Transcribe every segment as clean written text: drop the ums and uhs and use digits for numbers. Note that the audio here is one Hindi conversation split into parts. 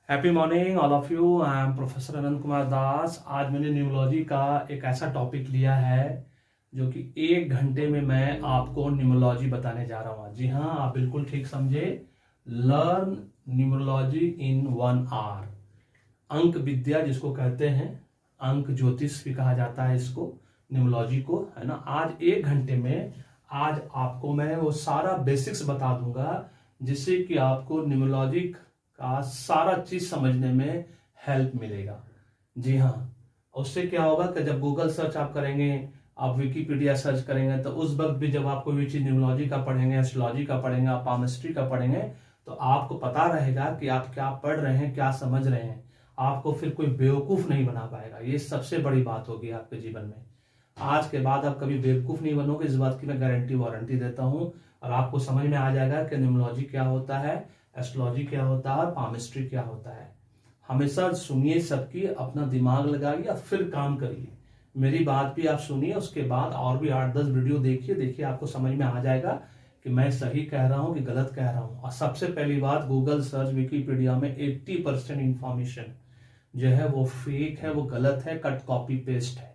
Happy morning all of you. I am professor Anant Kumar Das. आज मैंने न्यूमोलॉजी का एक ऐसा टॉपिक लिया है जो कि 1 घंटे में मैं आपको न्यूमोलॉजी बताने जा रहा हूँ। जी हाँ, आप बिल्कुल ठीक समझे। Learn numerology in 1 hour. अंक विद्या जिसको कहते हैं, अंक ज्योतिष भी कहा जाता है इसको, न्यूमरोलॉजी को, है ना। आज 1 घंटे में आज आपको मैं वो सारा बेसिक्स बता दूंगा जिससे कि आपको न्यूमरोलॉजी का सारा चीज समझने में हेल्प मिलेगा। जी हाँ, उससे क्या होगा कि जब गूगल सर्च आप करेंगे, आप विकीपीडिया सर्च करेंगे, तो उस वक्त भी जब आपको ये चीज न्यूमरोलॉजी का पढ़ेंगे, एस्ट्रोलॉजी का पढ़ेंगे, आप पामिस्ट्री का पढ़ेंगे, तो आपको पता रहेगा कि आप क्या पढ़ रहे हैं, क्या समझ रहे हैं। आपको फिर कोई बेवकूफ नहीं बना पाएगा। ये सबसे बड़ी बात होगी आपके जीवन में। आज के बाद आप कभी बेवकूफ नहीं बनोगे, इस बात की मैं गारंटी वारंटी देता हूं। और आपको समझ में आ जाएगा कि न्यूमरोलॉजी क्या होता है, एस्ट्रोलॉजी क्या होता है, पामिस्ट्री क्या होता है। हमेशा सुनिए सबकी, अपना दिमाग लगाइए और फिर काम करिए। मेरी बात भी आप सुनिए, उसके बाद और भी 8-10 वीडियो देखिए आपको समझ में आ जाएगा कि मैं सही कह रहा हूं कि गलत कह रहा हूं। और सबसे पहली बात, गूगल सर्च, विकीपीडिया में 80% इंफॉर्मेशन जो है वो फेक है, वो गलत है, कट कॉपी पेस्ट है।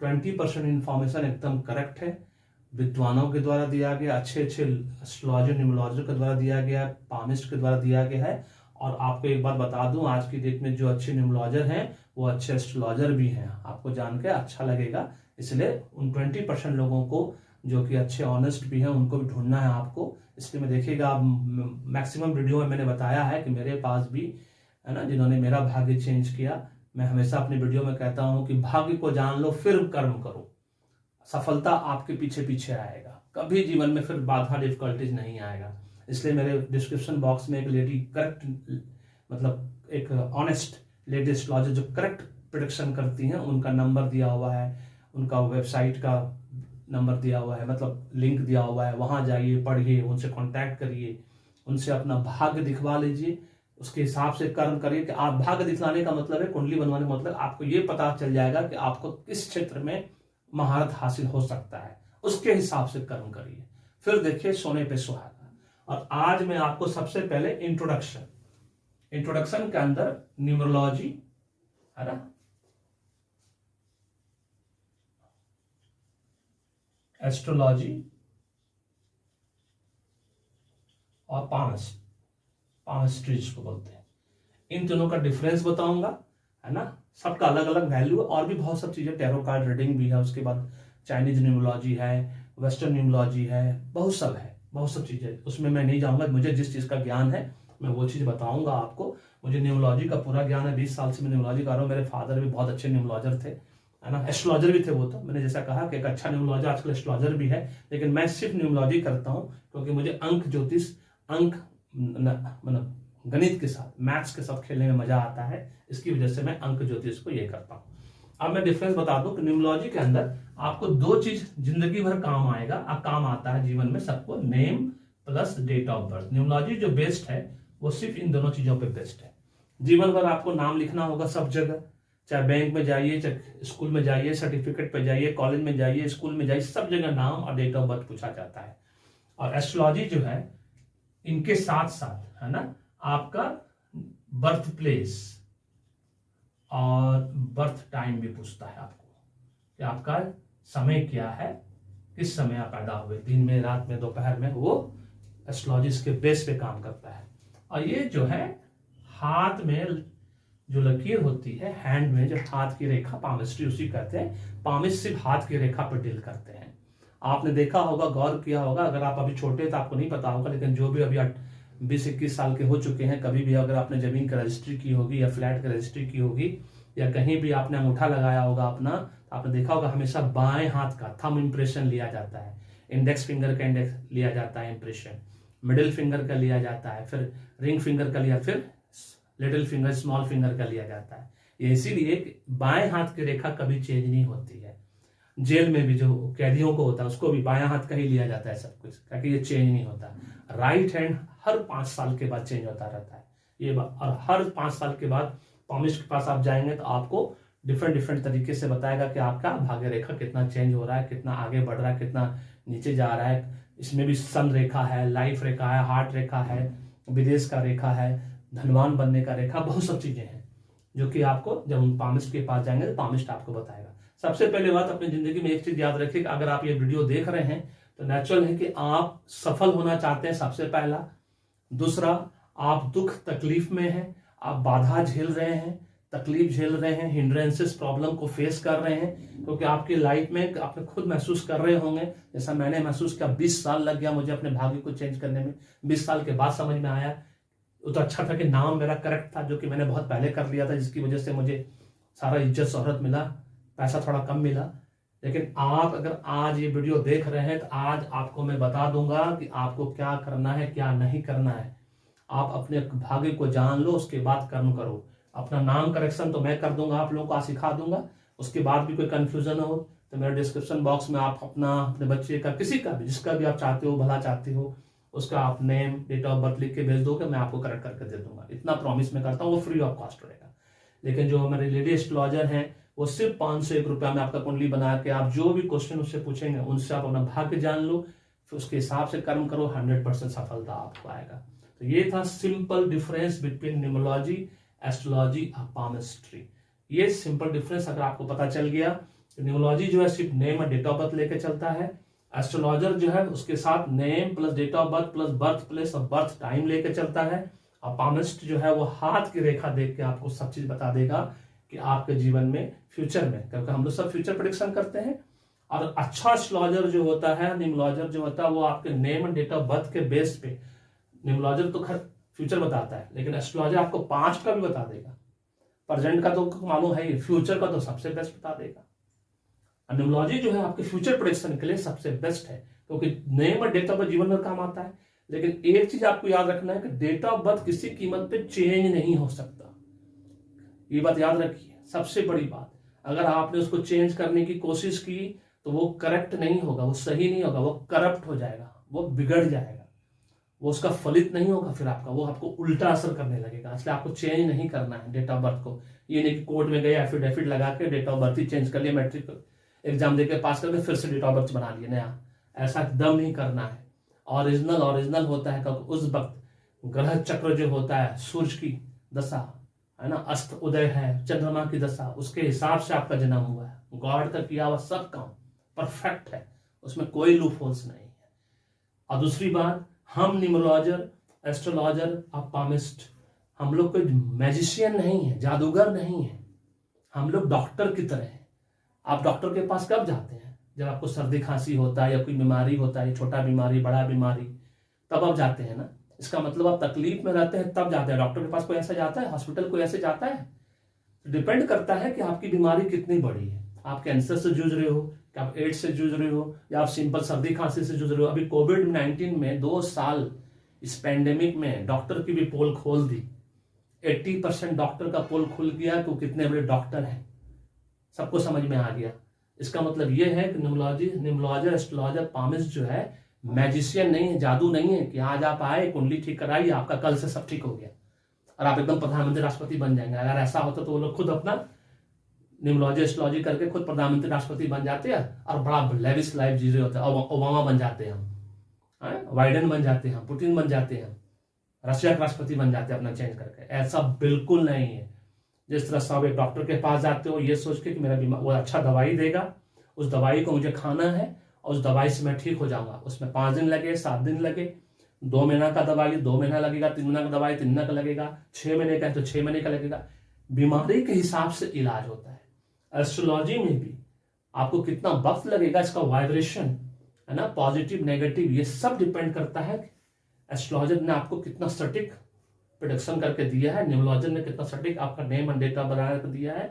20% इंफॉर्मेशन एकदम करेक्ट है, विद्वानों के द्वारा दिया गया, अच्छे एस्ट्रोलॉजर न्यूमरोलॉजर के द्वारा दिया गया, पामिस्ट के द्वारा दिया गया है। और आपको एक बात बता दूं, आज की डेट में जो अच्छे न्यूमरोलॉजर हैं वो अच्छे एस्ट्रोलॉजर भी हैं। आपको जान के अच्छा लगेगा। इसलिए उन 20% लोगों को जो कि अच्छे ऑनेस्ट भी हैं उनको भी ढूंढना है आपको। इसलिए मैं देखिएगा, आप मैक्सिमम वीडियो में मैंने बताया है कि मेरे पास भी है ना, जिन्होंने मेरा भाग्य चेंज किया। मैं हमेशा अपने वीडियो में कहता हूं कि भाग्य को जान लो फिर कर्म करो, सफलता आपके पीछे पीछे आएगा। कभी जीवन में फिर बाधा डिफिकल्टीज नहीं आएगा। इसलिए मेरे डिस्क्रिप्शन बॉक्स में एक लेडी करेक्ट, मतलब एक ऑनेस्ट लेडी एस्ट्रोलॉजर जो करेक्ट प्रेडिक्शन करती हैं, उनका नंबर दिया हुआ है, उनका वेबसाइट का नंबर दिया हुआ है, मतलब लिंक दिया हुआ है। वहां जाइए, पढ़िए, उनसे कांटेक्ट करिए, उनसे अपना भाग्य दिखवा लीजिए, उसके हिसाब से कर्म करिए। कि आप भाग्य दिखलाने का मतलब है, कुंडली बनवाने का मतलब आपको ये पता चल जाएगा कि आपको किस क्षेत्र में महारत हासिल हो सकता है, उसके हिसाब से कर्म करिए, फिर देखिए सोने पे सुहागा। और आज मैं आपको सबसे पहले इंट्रोडक्शन के अंदर न्यूमरोलॉजी, है ना, एस्ट्रोलॉजी और पामिस्ट्री जिसको बोलते हैं, इन दोनों का डिफरेंस बताऊंगा, है ना। सबका अलग अलग वैल्यू है, और भी बहुत सब चीजें, टैरो कार्ड रीडिंग भी है, उसके बाद चाइनीज न्यूमरोलॉजी है, वेस्टर्न न्यूमरोलॉजी है, बहुत सब चीजें, उसमें मैं नहीं जाऊंगा। मुझे जिस चीज का ज्ञान है मैं वो चीज बताऊंगा आपको। मुझे न्यूमरोलॉजी का पूरा ज्ञान है, 20 साल से मैं न्यूमरोलॉजी कर रहा हूँ। मेरे फादर भी बहुत अच्छे न्यूमरोलॉजर थे, है ना, एस्ट्रोलॉजर भी थे वो। तो मैंने जैसा कहा कि एक अच्छा न्यूमरोलॉजर आजकल एस्ट्रोलॉजर भी है, लेकिन मैं सिर्फ न्यूमरोलॉजी करता हूँ क्योंकि मुझे अंक ज्योतिष, अंक मतलब गणित के साथ, मैथ्स के साथ खेलने में मजा आता है। इसकी वजह से मैं अंक ज्योतिष को ये करता हूँ। अब मैं डिफरेंस बता दूं कि न्यूमरोलॉजी के अंदर आपको 2 चीज जिंदगी भर काम आएगा, काम आता है जीवन में सबको, name plus date of birth. Numerology जो बेस्ट है वो सिर्फ इन दोनों चीजों पे बेस्ट है। जीवन भर आपको नाम लिखना होगा सब जगह, चाहे बैंक में जाइए, चाहे स्कूल में जाइए, सर्टिफिकेट पे जाइए, कॉलेज में जाइए, स्कूल में जाइए, सब जगह नाम और डेट ऑफ बर्थ पूछा जाता है। और एस्ट्रोलॉजी जो है, इनके साथ साथ, है ना, आपका बर्थ प्लेस और बर्थ टाइम भी पूछता है आपको कि आपका समय क्या है, किस समय आप पैदा हुए, दिन में, रात में, दोपहर में। वो एस्ट्रोलॉजी के बेस पे काम करता है। और ये जो है, हाथ में जो लकीर होती है, हैंड में जो हाथ की रेखा, पामिस्ट्री उसी कहते हैं। पामिस्ट सिर्फ हाथ की रेखा पर डील करते हैं। आपने देखा होगा, गौर किया होगा, अगर आप अभी छोटे तो आपको नहीं पता होगा, लेकिन जो भी अभी 20-21 साल के हो चुके हैं, कभी भी अगर आपने जमीन की रजिस्ट्री की होगी या फ्लैट की रजिस्ट्री की होगी या कहीं भी आपने अंगूठा लगाया होगा अपना, तो आपने देखा होगा हमेशा बाएं हाथ का थंब इंप्रेशन लिया जाता है, इंडेक्स फिंगर का इंडेक्स लिया जाता है इंप्रेशन, मिडिल फिंगर का लिया जाता है, फिर रिंग फिंगर का लिया, फिर लिटिल फिंगर, स्मॉल फिंगर का लिया जाता है। ये इसीलिए बाएं हाथ की रेखा कभी चेंज नहीं होती है। जेल में भी जो कैदियों को होता है उसको भी बायां हाथ का ही लिया जाता है सब कुछ, ताकि ये चेंज नहीं होता। राइट हैंड हर 5 साल के बाद चेंज होता रहता है ये बात। और हर 5 साल के बाद पामिस्ट के पास आप जाएंगे तो आपको डिफरेंट तरीके से बताएगा कि आपका भाग्य रेखा कितना चेंज हो रहा है, कितना आगे बढ़ रहा है, कितना नीचे जा रहा है। इसमें भी सन रेखा है, लाइफ रेखा है, हार्ट रेखा है, विदेश का रेखा है, धनवान बनने का रेखा, बहुत सब चीजें हैं जो कि आपको जब हम पामिस्ट के पास जाएंगे तो पामिस्ट आपको बताएगा। सबसे पहले बात, अपनी जिंदगी में एक चीज याद रखिए कि अगर आप ये वीडियो देख रहे हैं तो नेचुरल है कि आप सफल होना चाहते हैं, सबसे पहला। दूसरा, आप दुख तकलीफ में हैं, आप बाधा झेल रहे हैं, तकलीफ झेल रहे हैं, हिंड्रेंसेस प्रॉब्लम को फेस कर रहे हैं, क्योंकि आपकी लाइफ में आपने खुद महसूस कर रहे होंगे, जैसा मैंने महसूस किया। 20 साल लग गया मुझे अपने भाग्य को चेंज करने में। 20 साल के बाद समझ में आया। वो तो अच्छा था कि नाम मेरा करेक्ट था, जो कि मैंने बहुत पहले कर लिया था, जिसकी वजह से मुझे सारा इज्जत शोहरत मिला, पैसा थोड़ा कम मिला। लेकिन आप अगर आज ये वीडियो देख रहे हैं तो आज आपको मैं बता दूंगा कि आपको क्या करना है, क्या नहीं करना है। आप अपने भाग्य को जान लो, उसके बाद कर्म करो। अपना नाम करेक्शन तो मैं कर दूंगा, आप लोगों को सिखा दूंगा। उसके बाद भी कोई कंफ्यूजन हो तो मेरे डिस्क्रिप्शन बॉक्स में आप अपना, अपने बच्चे का, किसी का भी, जिसका भी आप चाहते हो, भला चाहते हो, उसका आप नेम, डेट ऑफ बर्थ लिख के भेज दोगे, मैं आपको करेक्ट करके दे दूंगा। इतना प्रॉमिस मैं करता हूँ, वो फ्री ऑफ कॉस्ट रहेगा। लेकिन जो हमारे लेडी एस्ट्रोलॉजर हैं वो सिर्फ 501 रुपया में आपका कुंडली बना के, आप जो भी क्वेश्चन उससे पूछेंगे उनसे आप अपना भाग्य जान लो, फिर उसके हिसाब से कर्म करो, 100% सफलता आपको आएगा। तो ये था simple difference between numerology, astrology और पामिस्ट्री। ये सिंपल डिफरेंस अगर आपको पता चल गया, न्यूमरोलॉजी जो है सिर्फ नेम और डेट ऑफ बर्थ लेके चलता है, एस्ट्रोलॉजर जो है उसके साथ name plus date of birth plus birth place और बर्थ टाइम लेके चलता है, और पामिस्ट जो है वो हाथ की रेखा देख के आपको सब चीज बता देगा कि आपके जीवन में, फ्यूचर में, क्योंकि हम लोग सब फ्यूचर प्रेडिक्शन करते हैं। और अच्छा एस्ट्रोलॉजर जो होता है, न्यूमरोलॉजर जो होता है, वो आपके name and date of birth के बेस पे, न्यूमरोलॉजर तो खैर फ्यूचर बताता है, लेकिन एस्ट्रोलॉजर आपको पास्ट का भी बता देगा, प्रेजेंट का तो मालूम है ही, फ्यूचर का तो सबसे बेस्ट बता देगा। न्यूमरोलॉजी जो है आपके फ्यूचर प्रेडिक्शन के लिए सबसे बेस्ट है, क्योंकि नेम और डेट ऑफ बर्थ जीवन में काम आता है। लेकिन एक चीज आपको याद रखना है कि डेट ऑफ बर्थ किसी कीमत पे चेंज नहीं हो सकता। ये बात याद रखिए, सबसे बड़ी बात। अगर आपने उसको चेंज करने की कोशिश की तो वो करेक्ट नहीं होगा, वो सही नहीं होगा, वो करप्ट हो जाएगा, वो बिगड़ जाएगा, वो उसका फलित नहीं होगा, फिर आपका वो आपको उल्टा असर करने लगेगा। इसलिए आपको चेंज नहीं करना है डेट ऑफ बर्थ को। ये नहीं कि कोर्ट में गए एफिडेविट लगा के डेट ऑफ बर्थ ही चेंज कर लिया, मैट्रिक एग्जाम देके पास करके फिर से डेट ऑफ बर्थ बना लिया नया। ऐसा एकदम नहीं करना है। ओरिजिनल ओरिजिनल होता है, क्योंकि उस वक्त ग्रह चक्र जो होता है, सूर्य की दशा है ना, अस्त उदय है, चंद्रमा की दशा, उसके हिसाब से आपका जन्म हुआ है। गॉड का किया हुआ सब काम परफेक्ट है, उसमें कोई लूप होल्स नहीं है। और दूसरी बात, हम न्यूमरोलॉजर, एस्ट्रोलॉजर और पामिस्ट, हम लोग कोई मैजिशियन नहीं है, जादूगर नहीं है। हम लोग डॉक्टर की तरह हैं। आप डॉक्टर के पास कब जाते हैं? जब आपको सर्दी खांसी होता है या कोई बीमारी होता है, छोटा बीमारी, बड़ा बीमारी, तब आप जाते हैं ना। इसका मतलब आप तकलीफ में रहते हैं तब जाते हैं डॉक्टर के पास। कोई ऐसा जाता है हॉस्पिटल, कोई ऐसे जाता है? तो डिपेंड करता है कि आपकी बीमारी कितनी बड़ी है। आप कैंसर से जूझ रहे हो, कि आप एड्स से जूझ रहे हो, या आप सिंपल सर्दी खांसी से जूझ रहे हो। अभी कोविड-19 में 2 साल इस पैंडेमिक में डॉक्टर की भी पोल खोल दी। 80% डॉक्टर का पोल खुल गया कि वो कितने बड़े डॉक्टर हैं, सबको समझ में आ गया। इसका मतलब ये है कि न्यूमरोलॉजर, एस्ट्रोलॉजर, पामिस्ट जो है मैजिशियन नहीं है, जादू नहीं है कि आज आप आए, कुंडली ठीक कराई, आपका कल से सब ठीक हो गया और आप एकदम प्रधानमंत्री राष्ट्रपति बन जाएंगे। अगर ऐसा होता तो वो लोग खुद अपना न्यूमरोलॉजी एस्ट्रोलॉजी करके खुद प्रधानमंत्री राष्ट्रपति बन जाते हैं और बड़ा लेविश लाइफ जी रहे होते हैं। ओबामा बन जाते हैं हम, बाइडेन बन जाते हैं, पुतिन बन जाते हैं, रशिया के राष्ट्रपति बन जाते हैं अपना चेंज करके। ऐसा बिल्कुल नहीं है। जिस तरह सब एक डॉक्टर के पास जाते हो ये सोच के कि मेरा बीमार, वो अच्छा दवाई देगा, उस दवाई को मुझे खाना है और उस दवाई से मैं ठीक हो जाऊंगा। उसमें 5 दिन लगे, 7 दिन लगे, 2 महीना का दवाई 2 महीना लगेगा, 3 महीना का दवाई 3 महीना का लगेगा, 6 महीने का है तो 6 महीने का लगेगा। बीमारी के हिसाब से इलाज होता है। एस्ट्रोलॉजी में भी आपको कितना वक्त लगेगा, इसका वाइब्रेशन है ना, पॉजिटिव नेगेटिव, ये सब डिपेंड करता है एस्ट्रोलॉजर ने आपको कितना सटीक प्रेडिक्शन करके दिया है, न्यूमरोलॉजर ने कितना सटीक आपका नेम एंड डेटा बना कर दिया है,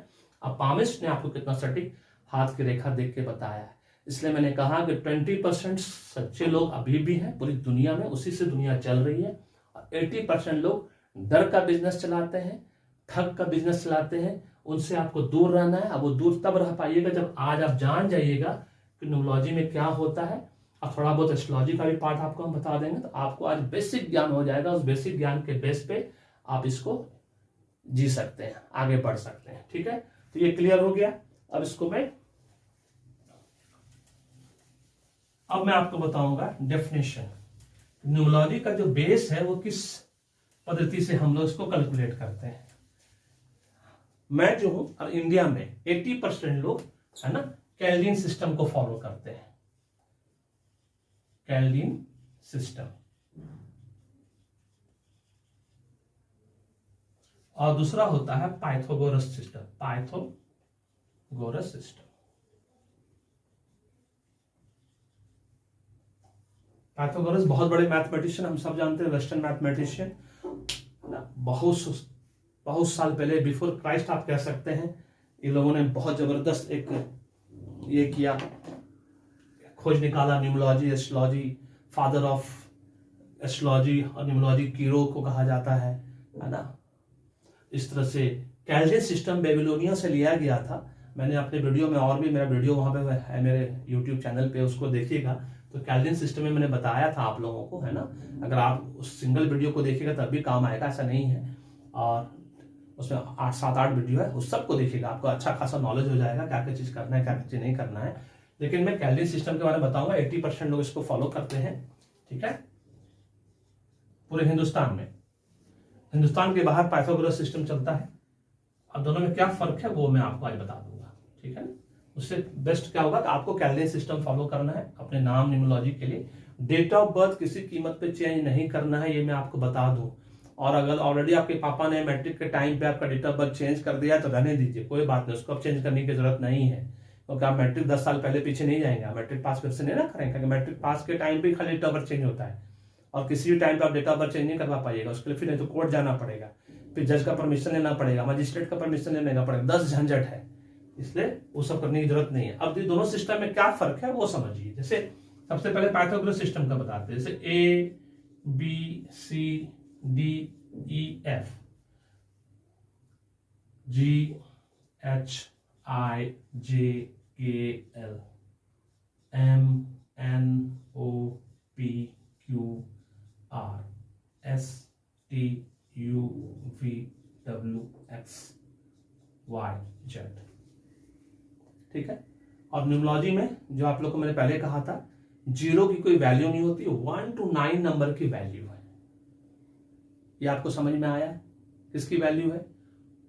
और पामिस्ट ने आपको कितना सटीक हाथ की रेखा देख के बताया है। इसलिए मैंने कहा कि 20% सच्चे लोग अभी भी हैं पूरी दुनिया में, उसी से दुनिया चल रही है। और 80% लोग डर का बिजनेस चलाते हैं, ठग का बिजनेस चलाते हैं। उनसे आपको दूर रहना है। अब वो दूर तब रह पाइएगा जब आज आप जान जाइएगा कि न्यूमरोलॉजी में क्या होता है, और थोड़ा बहुत एस्ट्रोलॉजी का भी पार्ट आपको हम बता देंगे। तो आपको आज बेसिक ज्ञान हो जाएगा। उस बेसिक ज्ञान के बेस पे आप इसको जी सकते हैं, आगे बढ़ सकते हैं। ठीक है, तो ये क्लियर हो गया। अब मैं आपको बताऊंगा डेफिनेशन। न्यूमरोलॉजी का जो बेस है वो किस पद्धति से हम लोग इसको कैलकुलेट करते हैं। मैं जो हूं और इंडिया में 80% लोग है ना कैल्विन सिस्टम को फॉलो करते हैं, कैल्विन सिस्टम। और दूसरा होता है Pythagoras system, Pythagoras system. Pythagoras बहुत बड़े मैथमेटिशियन, हम सब जानते हैं, वेस्टर्न मैथमेटिशियन, बहुत साल पहले, बिफोर क्राइस्ट आप कह सकते हैं, इन लोगों ने बहुत जबरदस्त एक ये किया, खोज निकाला, न्यूमोलॉजी, एस्ट्रोलॉजी, फादर ऑफ एस्ट्रोलॉजी और न्यूमोलॉजी कीरो को कहा जाता है ना। इस तरह से कैल्विन सिस्टम बेबीलोनिया से लिया गया था। मैंने अपने वीडियो में, और भी मेरा वीडियो वहां पे है मेरे यूट्यूब चैनल पे, उसको देखिएगा। तो कैल्विन सिस्टम में मैंने बताया था आप लोगों को, है ना। अगर आप उस सिंगल वीडियो को देखिएगा तब भी काम आएगा, ऐसा नहीं है। और उसमें 7-8 वीडियो है, उस सबको देखिएगा, आपको अच्छा खासा नॉलेज हो जाएगा क्या क्या चीज करना है, क्या क्या चीज नहीं करना है। लेकिन मैं कैल्विन सिस्टम के बारे में बताऊंगा। 80% लोग इसको फॉलो करते हैं, ठीक है, पूरे हिंदुस्तान में। हिंदुस्तान के बाहर पाइथागोरस सिस्टम चलता है। अब दोनों में क्या फर्क है वो मैं आपको आज बता दूंगा, ठीक है। उससे बेस्ट क्या होगा कि आपको कैल्विन सिस्टम फॉलो करना है अपने नाम न्यूमरोलॉजी के लिए। डेट ऑफ बर्थ किसी कीमत पे चेंज नहीं करना है, ये मैं आपको बता दूं। और अगर ऑलरेडी आपके पापा ने मैट्रिक के टाइम पे आपका डेट ऑफ बर्थ चेंज कर दिया तो रहने दीजिए, कोई बात नहीं, उसको अब चेंज करने की जरूरत नहीं है। क्योंकि आप मैट्रिक 10 साल पहले पीछे नहीं जाएंगे, आप मैट्रिक पास फिर से नहीं ना करेंगे, क्योंकि मैट्रिक पास के टाइम पे खाली डेट ऑफ बर्थ चेंज होता है, और किसी भी टाइम पे आप डेट ऑफ बर्थ चेंज नहीं करवा पाइएगा। उसके लिए फिर नहीं तो कोर्ट जाना पड़ेगा, फिर जज का परमिशन लेना पड़ेगा, मजिस्ट्रेट का परमिशन लेना पड़ेगा, 10 झंझट है, इसलिए वो सब करने की जरूरत नहीं है। अब ये दोनों सिस्टम में क्या फर्क है वो समझिए। जैसे सबसे पहले पाइथागोरस सिस्टम का बताते हैं, जैसे ABCDEF, GHIJKL MNOPQR STUVWXYZ, ठीक है। और न्यूमरोलॉजी में जो आप लोग को मैंने पहले कहा था, 0 की कोई वैल्यू नहीं होती, 1 to 9 नंबर की वैल्यू है। ये आपको समझ में आया किसकी वैल्यू है?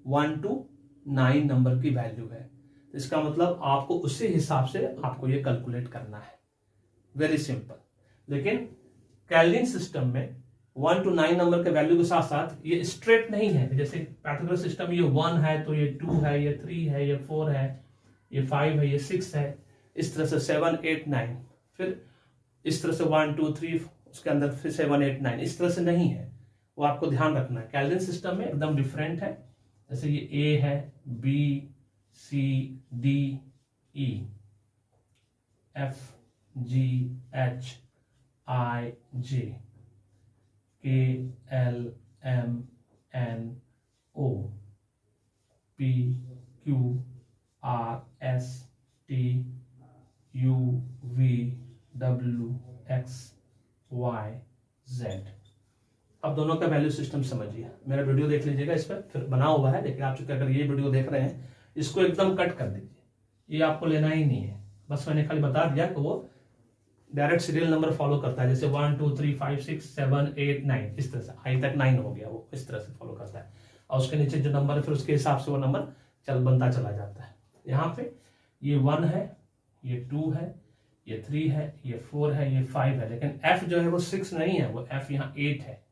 1 to 9 नंबर की वैल्यू है। तो इसका मतलब आपको उसी हिसाब से आपको ये कैलकुलेट करना है, वेरी सिंपल। लेकिन कैल्विन सिस्टम में 1 to 9 नंबर के वैल्यू के साथ साथ ये स्ट्रेट नहीं है। जैसे पाइथागोरस सिस्टम ये 1 है तो ये 2 है, ये 3 है, ये 4 है, ये 5 है, ये 6 है, इस तरह से 7 8 9, फिर इस तरह से 1 2 3, उसके अंदर फिर 7 8 9, इस तरह से नहीं है। वो आपको ध्यान रखना है। कैल्विन सिस्टम में एकदम डिफरेंट है। जैसे ये ए है, B C D E, F G H I J, K L M N O, P Q R S T U V W X Y Z. अब दोनों का वैल्यू सिस्टम समझिए। मेरा वीडियो देख लीजिएगा, इस पर फिर बना हुआ है, लेकिन आप चूंकि अगर ये वीडियो देख रहे हैं इसको एकदम कट कर दीजिए, ये आपको लेना ही नहीं है। बस मैंने खाली बता दिया कि वो डायरेक्ट सीरियल नंबर फॉलो करता है। जैसे 1 2 3 5 6 7 8 9, इस तरह से आई तक 9 हो गया, वो इस तरह से फॉलो करता है। और उसके नीचे जो नंबर है फिर उसके हिसाब से वो नंबर बनता चला जाता है। यहाँ पे ये 1 है, ये 2 है, ये 3 है, ये 4 है, ये 5 है। लेकिन एफ जो है वो 6 नहीं है, वो एफ यहाँ 8 है,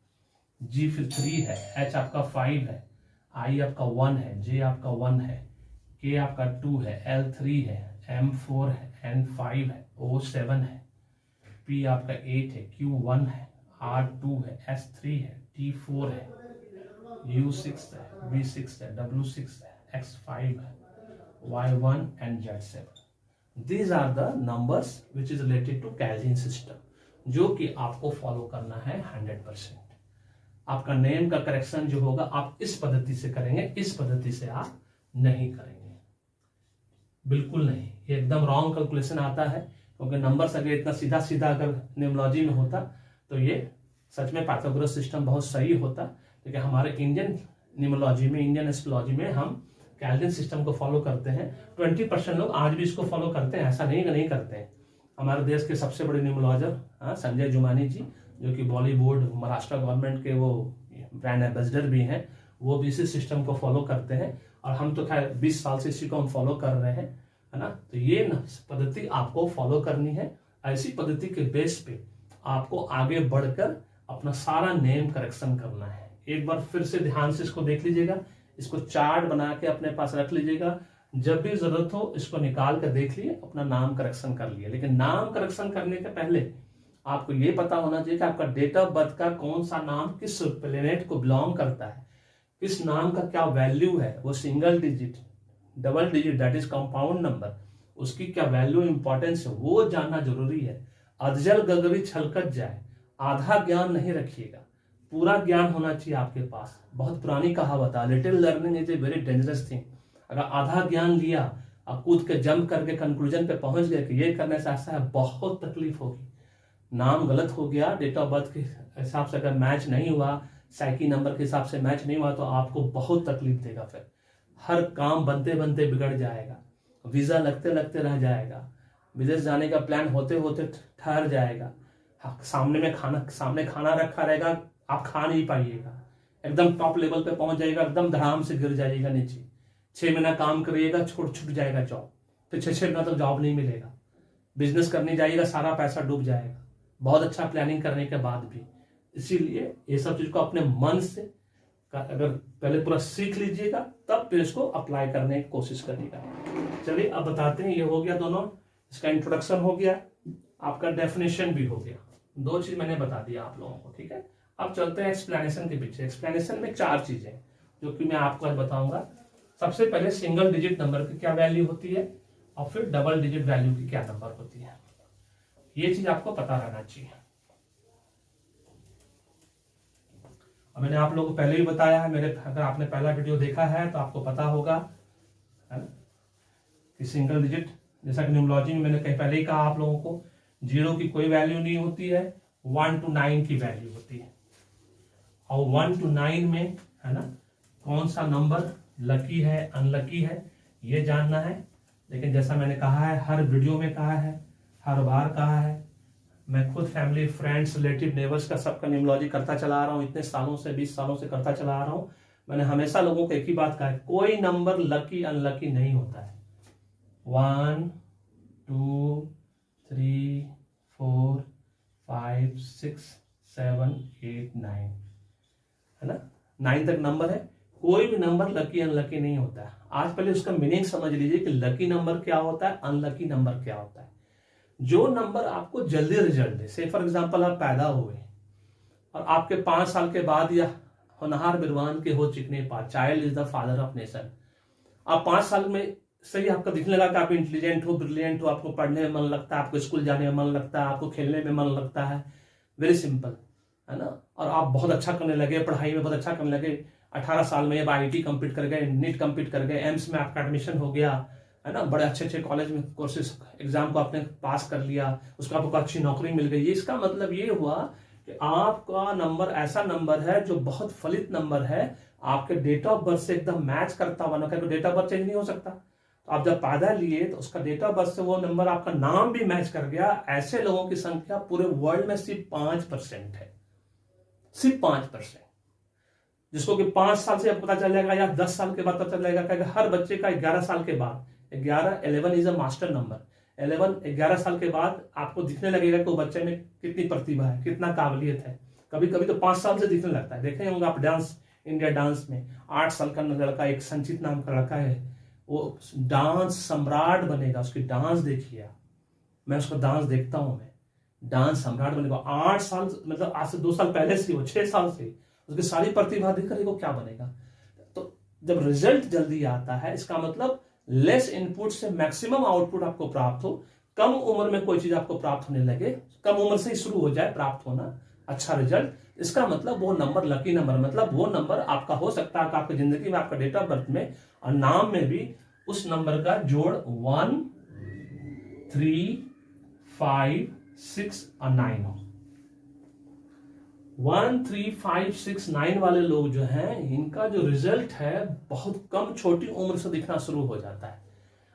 जी फिर 3 है, एच आपका 5 है, आई आपका 1 है, जे आपका 1 है, के आपका 2 है, एल 3 है, एम 4 है, एन 5 है, ओ 7 है, पी आपका 8 है, क्यू 1 है, आर 2 है, एस 3 है, टी 4 है, यू 6 है, वी 6 है, डब्ल्यू 6 है, एक्स 5 है, Y 1 and Z 7। These are the numbers which is related to Kelvin system, जो कि आपको फॉलो करना है 100%। आपका नेम का करेक्शन जो होगा आप इस पद्धति से करेंगे, इस पद्धति से आप नहीं करेंगे, बिल्कुल नहीं। ये एकदम रॉन्ग कैलकुलेशन आता है, क्योंकि नंबर्स अगर इतना सीधा सीधा अगर न्यूमरोलॉजी में होता तो ये सच में पाइथागोरस सिस्टम बहुत सही होता। लेकिन हमारे इंडियन न्यूमरोलॉजी में, इंडियन एस्ट्रोलॉजी में हम कैल्विन सिस्टम को फॉलो करते हैं। 20% लोग आज भी इसको फॉलो करते हैं, ऐसा नहीं कि नहीं करते हैं। हमारे देश के सबसे बड़े न्यूमरोलॉजर संजय जुमानी जी, जो कि बॉलीवुड, महाराष्ट्र गवर्नमेंट के वो ब्रांड एम्बेसडर भी हैं, वो भी इसी सिस्टम को फॉलो करते हैं, और हम तो खैर 20 साल से इसी को हम फॉलो कर रहे हैं, है ना। तो ये पद्धति आपको फॉलो करनी है। ऐसी पद्धति के बेस पे आपको आगे बढ़कर अपना सारा नेम करेक्शन करना है। एक बार फिर से ध्यान से इसको देख लीजिएगा, इसको चार्ट बना के अपने पास रख लीजिएगा, जब भी जरूरत हो इसको निकाल कर देख लिए, अपना नाम करेक्शन कर लिए। लेकिन नाम करेक्शन करने के पहले आपको ये पता होना चाहिए कि आपका डेट ऑफ बर्थ का कौन सा नाम किस प्लेनेट को बिलोंग करता है, किस नाम का क्या वैल्यू है, वो single digit, double digit, that is compound number, उसकी क्या वैल्यू इंपॉर्टेंस है, वो जानना जरूरी है। अधजल गगरी छलकत जाए, आधा ज्ञान नहीं रखिएगा, पूरा ज्ञान होना चाहिए आपके पास। बहुत पुरानी कहावत है, little learning is a very dangerous thing. अगर आधा ज्ञान लिया और कूद के जंप करके कंक्लूजन पे पहुंच गए कि ये करने से ऐसा है, बहुत तकलीफ होगी। नाम गलत हो गया, डेट ऑफ बर्थ के हिसाब से अगर मैच नहीं हुआ, साइकी नंबर के हिसाब से मैच नहीं हुआ, तो आपको बहुत तकलीफ देगा। फिर हर काम बनते बनते बिगड़ जाएगा, वीजा लगते लगते रह जाएगा, विदेश जाने का प्लान होते होते ठहर जाएगा, सामने खाना रखा रहेगा, आप खा नहीं पाइएगा, एकदम टॉप लेवल पे पहुंच जाएगा, एकदम धड़ाम से गिर जाइएगा नीचे। 6 महीना काम करिएगा, छूट जाएगा जॉब, फिर 6 महीना तक जॉब नहीं मिलेगा, बिजनेस करने जाइएगा, सारा पैसा डूब जाएगा, बहुत अच्छा प्लानिंग करने के बाद भी। इसीलिए ये सब चीज को अपने मन से अगर पहले पूरा सीख लीजिएगा, तब फिर इसको अप्लाई करने की कोशिश करिएगा। चलिए अब बताते हैं, ये हो गया दोनों, इसका इंट्रोडक्शन हो गया, आपका डेफिनेशन भी हो गया, 2 चीज मैंने बता दिया आप लोगों को, ठीक है। अब चलते हैं एक्सप्लेनेशन के पीछे। एक्सप्लेनेशन में 4 चीजें जो कि मैं आपको आज बताऊंगा। सबसे पहले सिंगल डिजिट नंबर की क्या वैल्यू होती है, और फिर डबल डिजिट वैल्यू की क्या नंबर होती है, ये चीज आपको पता रहना चाहिए। और मैंने आप लोगों को पहले भी बताया है, अगर आपने पहला वीडियो देखा है तो आपको पता होगा, है ना, कि सिंगल डिजिट, जैसा कि न्यूमरोलॉजी में मैंने कहीं पहले ही कहा आप लोगों को, 0 की कोई वैल्यू नहीं होती है, 1 to 9 की वैल्यू होती है। और 1 to 9 में, है ना, कौन सा नंबर लकी है, अनलकी है, ये जानना है। लेकिन जैसा मैंने कहा है, हर वीडियो में कहा है, हर बार कहा है, मैं खुद फैमिली, फ्रेंड्स, रिलेटिव, नेबर्स का सबका न्यूमरोलॉजी करता चला आ रहा हूँ, इतने सालों से, 20 सालों से करता चला आ रहा हूँ। मैंने हमेशा लोगों को एक ही बात कहा है, कोई नंबर लकी अनलकी नहीं होता है। 1 2 3 4 5 6 7 8 9, है ना, 9 तक नंबर है। कोई भी नंबर लकी अनलकी नहीं होता है। आज पहले उसका मीनिंग समझ लीजिए कि लकी नंबर क्या होता है, अनलकी नंबर क्या होता है। जो नंबर आपको जल्दी रिजल्ट दे, से फॉर एग्जांपल आप पैदा हुए और आपके 5 साल के बाद, या होनहार बिरवान के हो चिकने पा, child is the father of nation, आप 5 साल में सही आपका दिखने लगा कि आप इंटेलिजेंट हो, ब्रिलियंट हो, आपको पढ़ने में मन लगता है, आपको स्कूल जाने में मन लगता है, आपको खेलने में मन लगता है, वेरी सिंपल, है ना, और आप बहुत अच्छा करने लगे, पढ़ाई में बहुत अच्छा करने लगे। 18 साल में अब IIT कंप्लीट कर गए, नीट कंप्लीट कर गए, एम्स में आपका एडमिशन हो गया, है ना, बड़े अच्छे अच्छे कॉलेज में कोर्सेज, एग्जाम को आपने पास कर लिया, उसको आपको अच्छी नौकरी मिल गई। इसका मतलब ये हुआ कि आपका नंबर ऐसा नंबर है जो बहुत फलित नंबर है, आपके डेट ऑफ बर्थ से एकदम मैच करता हुआ। क्योंकि डेट ऑफ बर्थ चेंज नहीं हो सकता, तो आप जब पैदा लिए तो उसका डेट ऑफ बर्थ से वो नंबर, आपका नाम भी मैच कर गया। ऐसे लोगों की संख्या पूरे वर्ल्ड में सिर्फ 5% है, सिर्फ 5%, जिसको कि 5 साल से पता चल जाएगा या 10 साल के बाद पता चल जाएगा। हर बच्चे का 11 साल के बाद, 11 इज अ मास्टर नंबर, 11 साल के बाद आपको दिखने लगेगा कि वो बच्चे में कितनी प्रतिभा है, कितना काबिलियत है। कभी कभी तो 5 साल से दिखने लगता है। देखे होंगे आप डांस, इंडिया डांस में 8 साल का लड़का, एक संचित नाम का लड़का है, वो डांस सम्राट बनेगा। उसकी डांस देखिए आप, मैं उसका डांस देखता हूं, मैं डांस सम्राट बनेगा। 8 साल मतलब आज से 2 साल पहले से, वो 6 साल से उसकी सारी प्रतिभा दिख रही, वो क्या बनेगा। तो जब रिजल्ट जल्दी आता है, इसका मतलब लेस इनपुट से मैक्सिमम आउटपुट आपको प्राप्त हो। कम उम्र में कोई चीज आपको प्राप्त होने लगे, कम उम्र से ही शुरू हो जाए प्राप्त होना अच्छा रिजल्ट, इसका मतलब वो नंबर लकी नंबर, मतलब वो नंबर आपका हो सकता है आपकी जिंदगी में, आपका डेट ऑफ बर्थ में और नाम में भी उस नंबर का जोड़ 1 3 5 6 और 9 हो। 1 3 5 6 9 वाले लोग जो हैं, इनका जो रिजल्ट है बहुत कम छोटी उम्र से दिखना शुरू हो जाता है।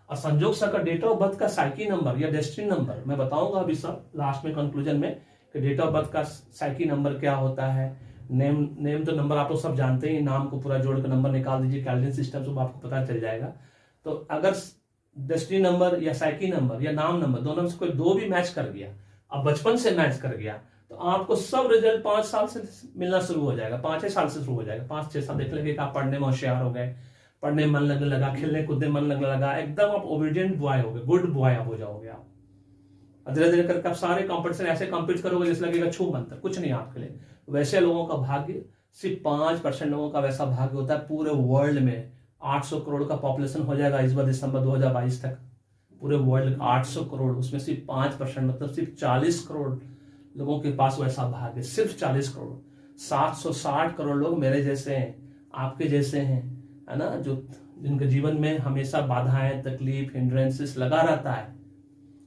और संजोग से डेट ऑफ बर्थ का साइकी नंबर या डेस्टिनी नंबर मैं बताऊंगा अभी सब लास्ट में कंक्लूजन में कि डेट ऑफ बर्थ का साइकी नंबर क्या होता है, नेम तो नंबर आप लोग सब जानते ही, नाम को पूरा जोड़ कर नंबर निकाल दीजिए, कैल्विन सिस्टम से आपको पता चल जाएगा। तो अगर डेस्टिनी नंबर या साइकी नंबर या नाम नंबर दोनों में से कोई दो भी मैच कर गया, अब बचपन से मैच कर गया, तो आपको सब रिजल्ट 5 साल से मिलना शुरू हो जाएगा, 5-6 साल से शुरू हो जाएगा। 5-6 साल देख लेंगे कि आप पढ़ने में होशियार हो गए, पढ़ने में मन लगने लगा, खेलने कूदने मन लगने लगा, एकदम आप ओबीडियंट बॉय हो गए, गुड बॉय हो जाओगे आप। धीरे धीरे करके आप सारे कॉम्पिटिशन ऐसे कॉम्पीट करोगे जैसे लगेगा छू मंतर, कुछ नहीं आपके लिए। वैसे लोगों का भाग्य, सिर्फ 5% लोगों का वैसा भाग्य होता है पूरे वर्ल्ड में। 800 करोड़ का पॉपुलेशन हो जाएगा इस बार दिसंबर 2022 तक, पूरे वर्ल्ड 800 करोड़, उसमें सिर्फ 5% मतलब सिर्फ 40 करोड़ लोगों के पास वैसा भाग्य, सिर्फ 40 करोड़। 760 करोड़ लोग मेरे जैसे हैं, आपके जैसे हैं, है ना, जो जिनके जीवन में हमेशा बाधाएं, तकलीफ, हिंड्रेंसेस लगा रहता है,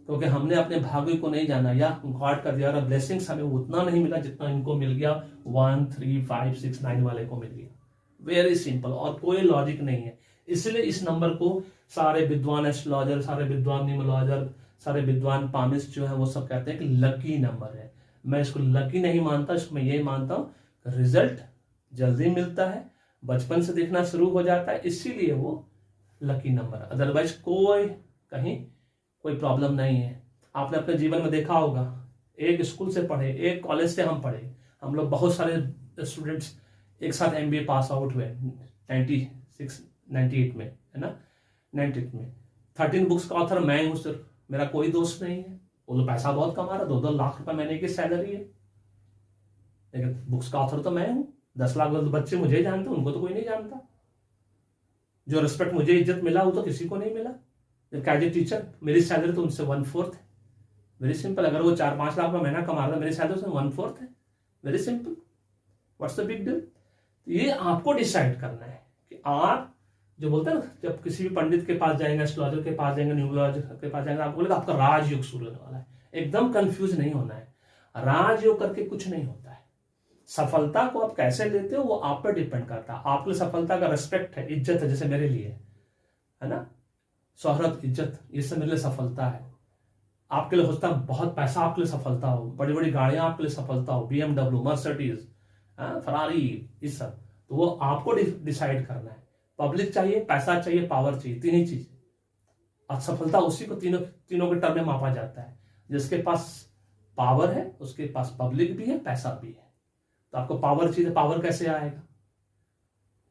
क्योंकि हमने अपने भाग्य को नहीं जाना, या गॉड का दिया ब्लेसिंग्स हमें उतना नहीं मिला जितना इनको मिल गया 1, 3, 5, 6, 9 वाले को मिल गया। वेरी सिंपल, और कोई लॉजिक नहीं है। इसलिए इस नंबर को सारे विद्वान एस्ट्रोलॉजर, सारे विद्वान न्यूमरोलॉजर, सारे विद्वान पामिस्ट जो है वो सब कहते हैं कि लकी नंबर है। मैं इसको लकी नहीं मानता, इसको मैं ये मानता हूं रिजल्ट जल्दी मिलता है, बचपन से देखना शुरू हो जाता है, इसीलिए वो लकी नंबर। अदरवाइज कोई प्रॉब्लम नहीं है। आपने अपने जीवन में देखा होगा, एक स्कूल से पढ़े, एक कॉलेज से हम पढ़े, हम लोग बहुत सारे स्टूडेंट्स एक साथ MBA पास आउट हुए 98 में, है ना, 98 में। 13 बुक्स का ऑथर मैं हूं सिर्फ, मेरा कोई दोस्त नहीं है। वो तो पैसा बहुत कमा रहा, 2-2 लाख रुपए महीने की सैलरी है, लेकिन बुक्स का ऑथर तो मैं हूं। 10 लाख बच्चे मुझे जानते, उनको तो कोई नहीं जानता। जो रिस्पेक्ट मुझे, इज्जत मिला, वो तो किसी को नहीं मिला। जब एज ए टीचर मेरी सैलरी तो उनसे 1/4 है। वेरी सिंपल, अगर वो 4-5 लाख रुपए महीना कमा रहा है, मेरी सैलरी उसमें 1/4 है। Very simple, what's the big deal. ये आपको डिसाइड करना है कि आप जो बोलते हैं ना, जब किसी भी पंडित के पास जाएंगे, एस्ट्रोलॉजर के पास जाएंगे, न्यूमरोलॉजर के पास जाएंगे, आपको बोलेगा आपका राजयोग शुरू होने वाला है। एकदम कंफ्यूज नहीं होना है, राजयोग करके कुछ नहीं होता है। सफलता को आप कैसे लेते हो वो आप पर डिपेंड करता है। आपके लिए सफलता का रिस्पेक्ट है, इज्जत है, जैसे मेरे लिए है ना, शोहरत, इज्जत, ये सब मेरे लिए सफलता है। आपके लिए होता है बहुत पैसा, आपके लिए सफलता हो, बड़ी बड़ी गाड़ियां आपके लिए सफलता हो, BMW, मर्सिडीज, फरारी, ये सब, तो वो आपको डिसाइड करना है। पब्लिक चाहिए, पैसा चाहिए, पावर चाहिए, तीन ही चीज। और सफलता उसी को तीनों के टर्म में मापा जाता है। जिसके पास पावर है उसके पास पब्लिक भी है, पैसा भी है। तो आपको पावर चाहिए, पावर कैसे आएगा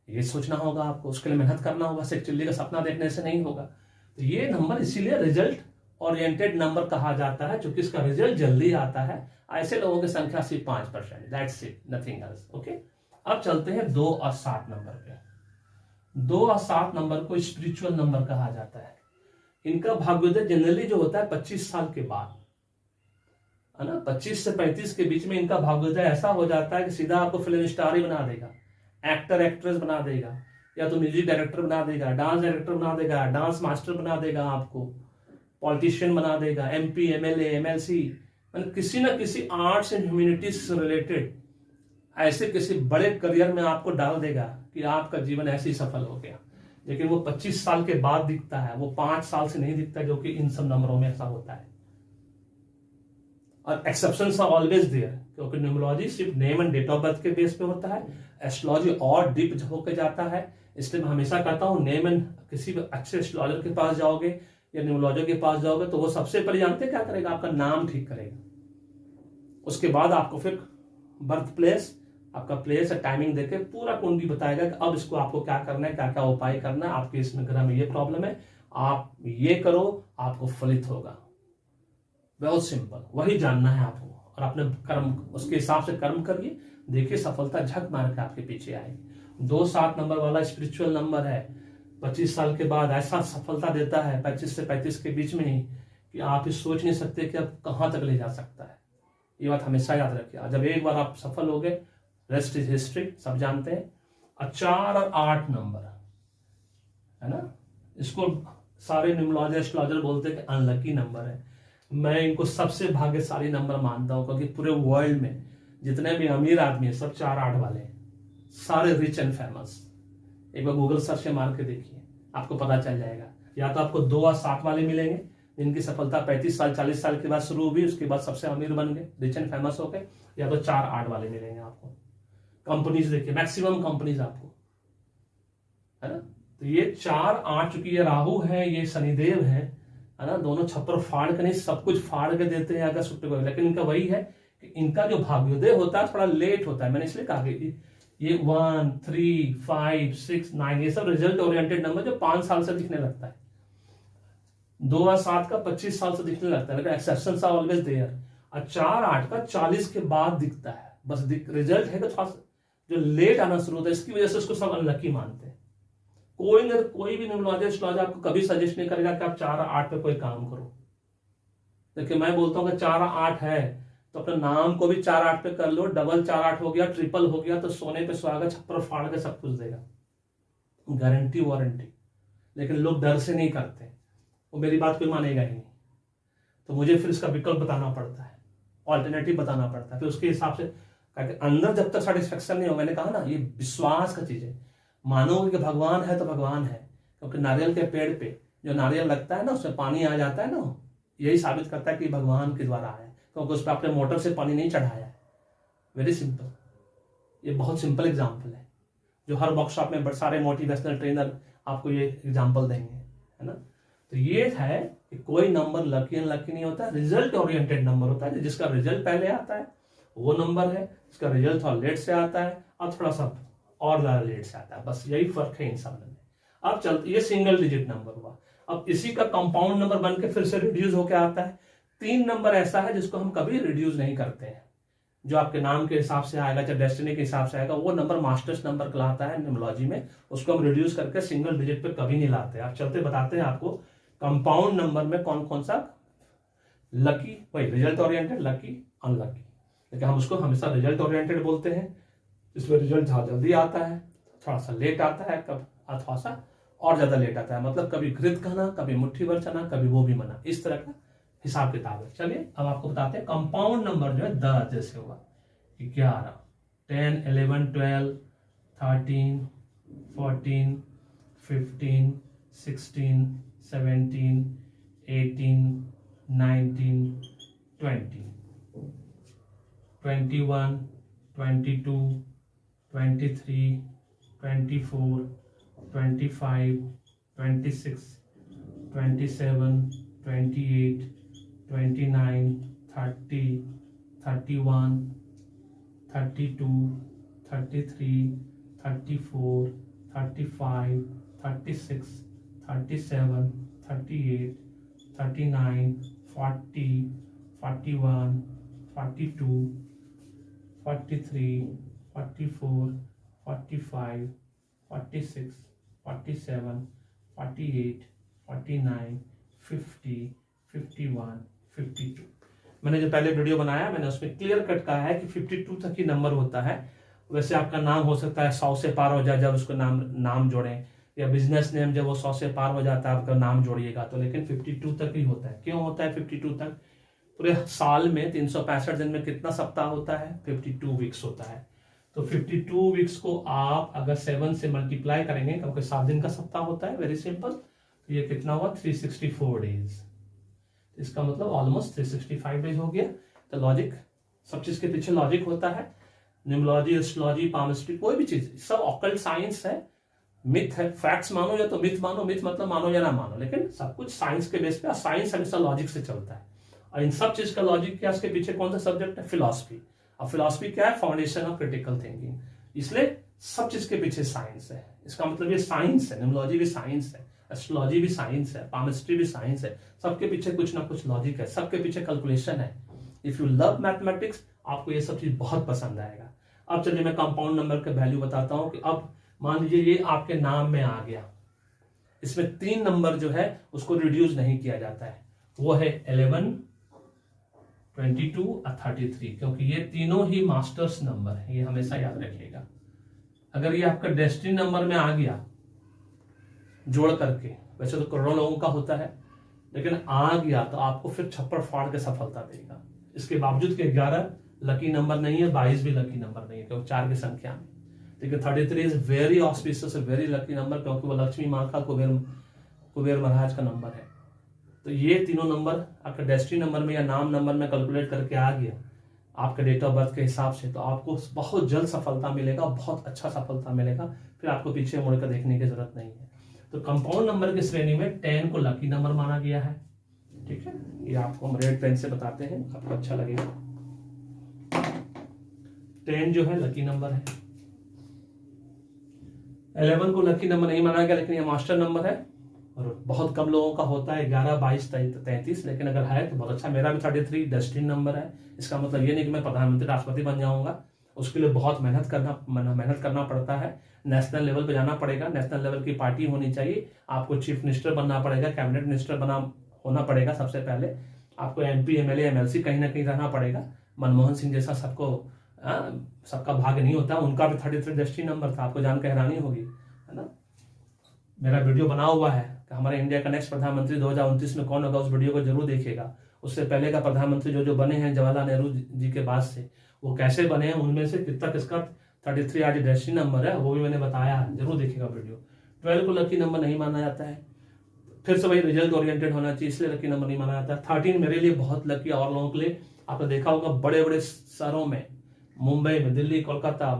ये सोचना होगा आपको, उसके लिए मेहनत करना होगा। सिर्फ चिल्ली का सपना देखने से नहीं होगा। तो ये नंबर इसीलिए रिजल्ट ओरिएंटेड नंबर कहा जाता है, क्योंकि इसका रिजल्ट जल्दी आता है। ऐसे लोगों की संख्या सिर्फ 5%, that's it, nothing else. Okay, अब चलते हैं 2 और 7 नंबर पे। 2 और 7 नंबर को स्पिरिचुअल नंबर कहा जाता है। इनका भाग्योदय जनरली जो होता है 25 साल के बाद, है ना, 25 से 35 के बीच में इनका भाग्योदय ऐसा हो जाता है कि सीधा आपको फिल्म स्टार ही बना देगा, एक्टर एक्ट्रेस बना देगा, या तो म्यूजिक डायरेक्टर बना देगा, डांस डायरेक्टर बना देगा, डांस मास्टर बना देगा, आपको पॉलिटिशियन बना देगा, MP, MLA, MLC, मतलब किसी ना किसी आर्ट्स एंड ह्यूमैनिटीज से रिलेटेड ऐसे किसी बड़े करियर में आपको डाल देगा कि आपका जीवन ऐसे ही सफल हो गया। लेकिन वो 25 साल के बाद दिखता है, वो 5 साल से नहीं दिखता, जो कि इन सब नंबरों में ऐसा होता है। और एक्सेप्शंस आर ऑलवेज देयर, क्योंकि न्यूमरोलॉजी सिर्फ name and date of birth के बेस पे होता है, एस्ट्रोलॉजी और डीप होकर जाता है। इसलिए मैं हमेशा कहता हूं, नेम एंड किसी भी अच्छे एस्ट्रोलॉजर के पास जाओगे या न्यूमरोलॉजर के पास जाओगे तो वो सबसे पहले जानते क्या करेगा, आपका नाम ठीक करेगा। उसके बाद आपको फिर बर्थ प्लेस, आपका प्लेस और टाइमिंग देके पूरा कुंडली बताएगा कि अब इसको आपको क्या करना है, क्या क्या उपाय करना है, आपके इसमें ग्रह में ये प्रॉब्लम है, आप ये करो, आपको फलित होगा। बहुत सिंपल, वही जानना है आपको, और अपने कर्म उसके हिसाब से कर्म करिए, देखिए सफलता झक मार के आपके पीछे आएगी। 2-7 नंबर वाला स्पिरिचुअल नंबर है, 25 साल के बाद ऐसा सफलता देता है 25 से 35 के बीच में ही, कि आप इस सोच नहीं सकते कि आप कहां तक ले जा सकता है। ये बात हमेशा याद रखिए। जब एक बार आप सफल हो गए, रेस्ट इज हिस्ट्री, सब जानते हैं। और 4 और 8 नंबर है ना, इसको सारे न्यूमरोलॉजर एस्ट्रोलॉजर बोलते हैं कि अनलकी नंबर है। मैं इनको सबसे भाग्यशाली नंबर मानता हूं, क्योंकि पूरे वर्ल्ड में जितने भी अमीर आदमी है सब 4-8 वाले हैं, सारे रिच एंड फेमस। एक बार गूगल सर्च से मार के देखिए, आपको पता चल जाएगा। या तो आपको 2 और 7 वाले मिलेंगे, जिनकी सफलता 35 साल 40 साल के बाद शुरू हुई, उसके बाद सबसे अमीर बन गए, रिच एंड फेमस हो गए, या तो 4-8 वाले मिलेंगे आपको। कंपनीज देखिए, मैक्सिमम कंपनीज आपको, है ना। तो ये 4 8, चूंकि ये राहु है, ये शनिदेव है ना, दोनों छप्पर फाड़ के नहीं, सब कुछ फाड़ के देते हैं अगर सुट्टे को, लेकिन इनका वही है कि इनका जो भाग्योदय होता है थोड़ा लेट होता है। मैंने इसलिए कहा कि ये 1 3 5 6 9 ये सब रिजल्ट ओरिएंटेड नंबर जो 5 साल से दिखने लगता है, 2 और 7 का 25 साल से दिखने लगता है, लेकिन एक्सेप्शंस आर ऑलवेज देयर। और 4 8 का 40 के बाद दिखता है, बस रिजल्ट है कि थोड़ा जो लेट आना शुरू होता है, इसकी वजह से उसको सब अनलकी मानते हैं। कोई भी न्यूमरोलॉजिस्ट आपको कभी सजेस्ट नहीं करेगा कि आप 4 8 पे कोई काम करो। देखिए मैं बोलता हूँ कि 4 8 है तो अपने नाम को भी 4 8 पे कर लो, डबल 4 8 हो गया, ट्रिपल हो गया तो सोने पे सुहागा, छप्पर फाड़ के सब कुछ देगा, गारंटी वारंटी। लेकिन लोग डर से नहीं करते, वो मेरी बात कोई मानेगा ही नहीं, तो मुझे फिर इसका विकल्प बताना पड़ता है, ऑल्टरनेटिव बताना पड़ता है, फिर उसके हिसाब से अंदर जब तक सेटिस्फेक्शन नहीं हो। मैंने कहा ना, ये विश्वास का चीज है। मानोगे कि भगवान है तो भगवान है, क्योंकि नारियल के पेड़ पे जो नारियल लगता है ना, उसमें पानी आ जाता है ना, यही साबित करता है कि भगवान के द्वारा आया है, क्योंकि उस पर आपने मोटर से पानी नहीं चढ़ाया है। वेरी सिंपल, ये बहुत सिंपल एग्जाम्पल है जो हर वर्कशॉप में सारे मोटिवेशनल ट्रेनर आपको ये एग्जाम्पल देंगे, है ना। तो ये है कि कोई नंबर लकी अनलकी नहीं होता, रिजल्ट ओरिएंटेड नंबर होता है। जिसका रिजल्ट पहले आता है वो नंबर है, जिसका रिजल्ट थोड़ा लेट से आता है और थोड़ा सा और ज्यादा लेट से आता है, बस यही फर्क है इन सब में। अब चलते, ये सिंगल डिजिट नंबर हुआ। अब इसी का कंपाउंड नंबर बन के फिर से रिड्यूस होकर आता है। 3 नंबर ऐसा है जिसको हम कभी रिड्यूस नहीं करते हैं, जो आपके नाम के हिसाब से आएगा, चाहे डेस्टिनी के हिसाब से आएगा, वो नंबर मास्टर्स नंबर कहलाता है न्यूमरोलॉजी में। उसको हम रिड्यूस करके सिंगल डिजिट पे कभी नहीं लाते। आप चलते बताते हैं आपको कंपाउंड नंबर में कौन कौन सा लकी, वही रिजल्ट ओरिएंटेड, लकी, अनलकी, लेकिन हम उसको हमेशा रिजल्ट ओरिएंटेड बोलते हैं। इसमें रिजल्ट जल्दी आता है, थोड़ा सा लेट आता है, कब थोड़ा सा और ज्यादा लेट आता है, मतलब कभी घृत खाना, कभी मुट्ठी भर चना, कभी वो भी मना, इस तरह का हिसाब किताब है। चलिए अब आपको बताते हैं कंपाउंड नंबर जो है 10 जैसे हुआ 11 10 11 12 13 14 15 16 17 18 19 20 21 22 23 24 25 26 27 28 29 30 31 32 33 34 35 36 37 38 39 40 41 42 43 44 45 46 47 48 49 50 51 52। मैंने जो पहले वीडियो बनाया मैंने उसमें क्लियर कट कहा है कि 52 तक ही नंबर होता है। वैसे आपका नाम हो सकता है 100 से पार हो जाए जब उसको नाम जोड़ें, या बिजनेस नेम जब वो 100 से पार हो जाता है आपका नाम जोड़िएगा तो, लेकिन 52 तक ही होता है। क्यों होता है 52 तक? पूरे साल में 365 दिन में कितना सप्ताह होता है? 52 वीक्स होता है। तो 52 वीक्स को आप अगर 7 से मल्टीप्लाई करेंगे, क्योंकि 7 दिन का सप्ताह होता है, वेरी सिंपल, तो ये कितना हुआ? 364 डेज। इसका मतलब ऑलमोस्ट 365 डेज हो गया। तो लॉजिक, सब चीज के पीछे लॉजिक होता है। न्यूमरोलॉजी, एस्ट्रोलॉजी, पामिस्ट्री, कोई भी चीज, सब ऑकल्ट साइंस है, मिथ है। फैक्ट्स मानो या तो मिथ मानो, मिथ मतलब मानो या ना मानो, लेकिन सब कुछ साइंस के बेस पे, साइंस हमेशा लॉजिक से चलता है। और इन सब चीज का लॉजिक क्या, इसके पीछे कौन सा सब्जेक्ट है? फिलॉसफी। और फिलॉसफी क्या है? Foundation of critical thinking. इसलिए सब चीज के पीछे साइंस है। इसका मतलब ये साइंस है, न्यूमरोलॉजी भी साइंस है, एस्ट्रोलॉजी भी साइंस है, पामिस्ट्री भी साइंस है। सबके पीछे कुछ ना कुछ लॉजिक है, सबके पीछे कैलकुलेशन है। इफ यू लव मैथमेटिक्स आपको ये सब चीज बहुत पसंद आएगा। अब चलिए मैं कंपाउंड नंबर के वैल्यू बताता हूं कि अब मान लीजिए ये आपके नाम में आ गया, इसमें 3 नंबर जो है उसको रिड्यूस नहीं किया जाता है, वो है 11 22 और 33, क्योंकि ये तीनों ही मास्टर्स नंबर है, ये हमेशा याद रखिएगा। अगर ये आपका डेस्टिनी नंबर में आ गया जोड़ करके, वैसे तो करोड़ों लोगों का होता है, लेकिन आ गया तो आपको फिर छप्पर फाड़ के सफलता देगा। इसके बावजूद कि 11 लकी नंबर नहीं है, 22 भी लकी नंबर नहीं है, क्योंकि 4 की संख्या में। लेकिन 33 is very auspicious, very lucky number, क्योंकि वो लक्ष्मी माँ का, कुबेर महाराज का नंबर है। तो ये तीनों नंबर आपका डेस्टिनी नंबर में या नाम नंबर में कैलकुलेट करके आ गया, आपके डेट ऑफ बर्थ के हिसाब से, तो आपको बहुत जल्द सफलता मिलेगा, बहुत अच्छा सफलता मिलेगा, फिर आपको पीछे मुड़ कर देखने की जरूरत नहीं है। तो कंपाउंड नंबर की श्रेणी में 10 को लकी नंबर माना गया है। ठीक है, ये आपको हम रेड पेन से बताते हैं, आपको अच्छा लगेगा। 10 जो है लकी नंबर है। 11 को लकी नंबर नहीं माना गया, लेकिन ये मास्टर नंबर है और बहुत कम लोगों का होता है, 11, 22, 33, लेकिन अगर है तो बहुत अच्छा। मेरा भी 33 डेस्टिनी नंबर है। इसका मतलब ये नहीं कि मैं प्रधानमंत्री राष्ट्रपति बन जाऊंगा, उसके लिए बहुत मेहनत करना पड़ता है। नेशनल लेवल पे जाना पड़ेगा, नेशनल लेवल की पार्टी होनी चाहिए, आपको चीफ मिनिस्टर बनना पड़ेगा, कैबिनेट मिनिस्टर होना पड़ेगा। सबसे पहले आपको MP, MLA, MLC कहीं ना कहीं रहना पड़ेगा। मनमोहन सिंह जैसा सबका भाग्य नहीं होता, उनका भी 33 डेस्टिनी नंबर था, आपको जानकर हैरानी होगी, है ना। मेरा वीडियो बना हुआ है कि हमारे इंडिया का नेक्स्ट प्रधानमंत्री 2029 में कौन होगा, उस वीडियो को जरूर देखिएगा। उससे पहले का प्रधानमंत्री जो बने हैं जवाहरलाल नेहरू जी के बाद से, वो कैसे बने हैं, उनमें से कितना किसका 33 आज डेस्टिनी नंबर है, वो भी मैंने बताया है, जरूर देखिएगा वीडियो। 12 को लकी नंबर नहीं माना जाता है, फिर से वही रिजल्ट ओरिएंटेड होना चाहिए, इसलिए लकी नंबर नहीं माना जाता है। 13 मेरे लिए बहुत लकी, और लोगों के लिए आपने देखा होगा बड़े बड़े शहरों में, मुंबई में, दिल्ली, कोलकाता,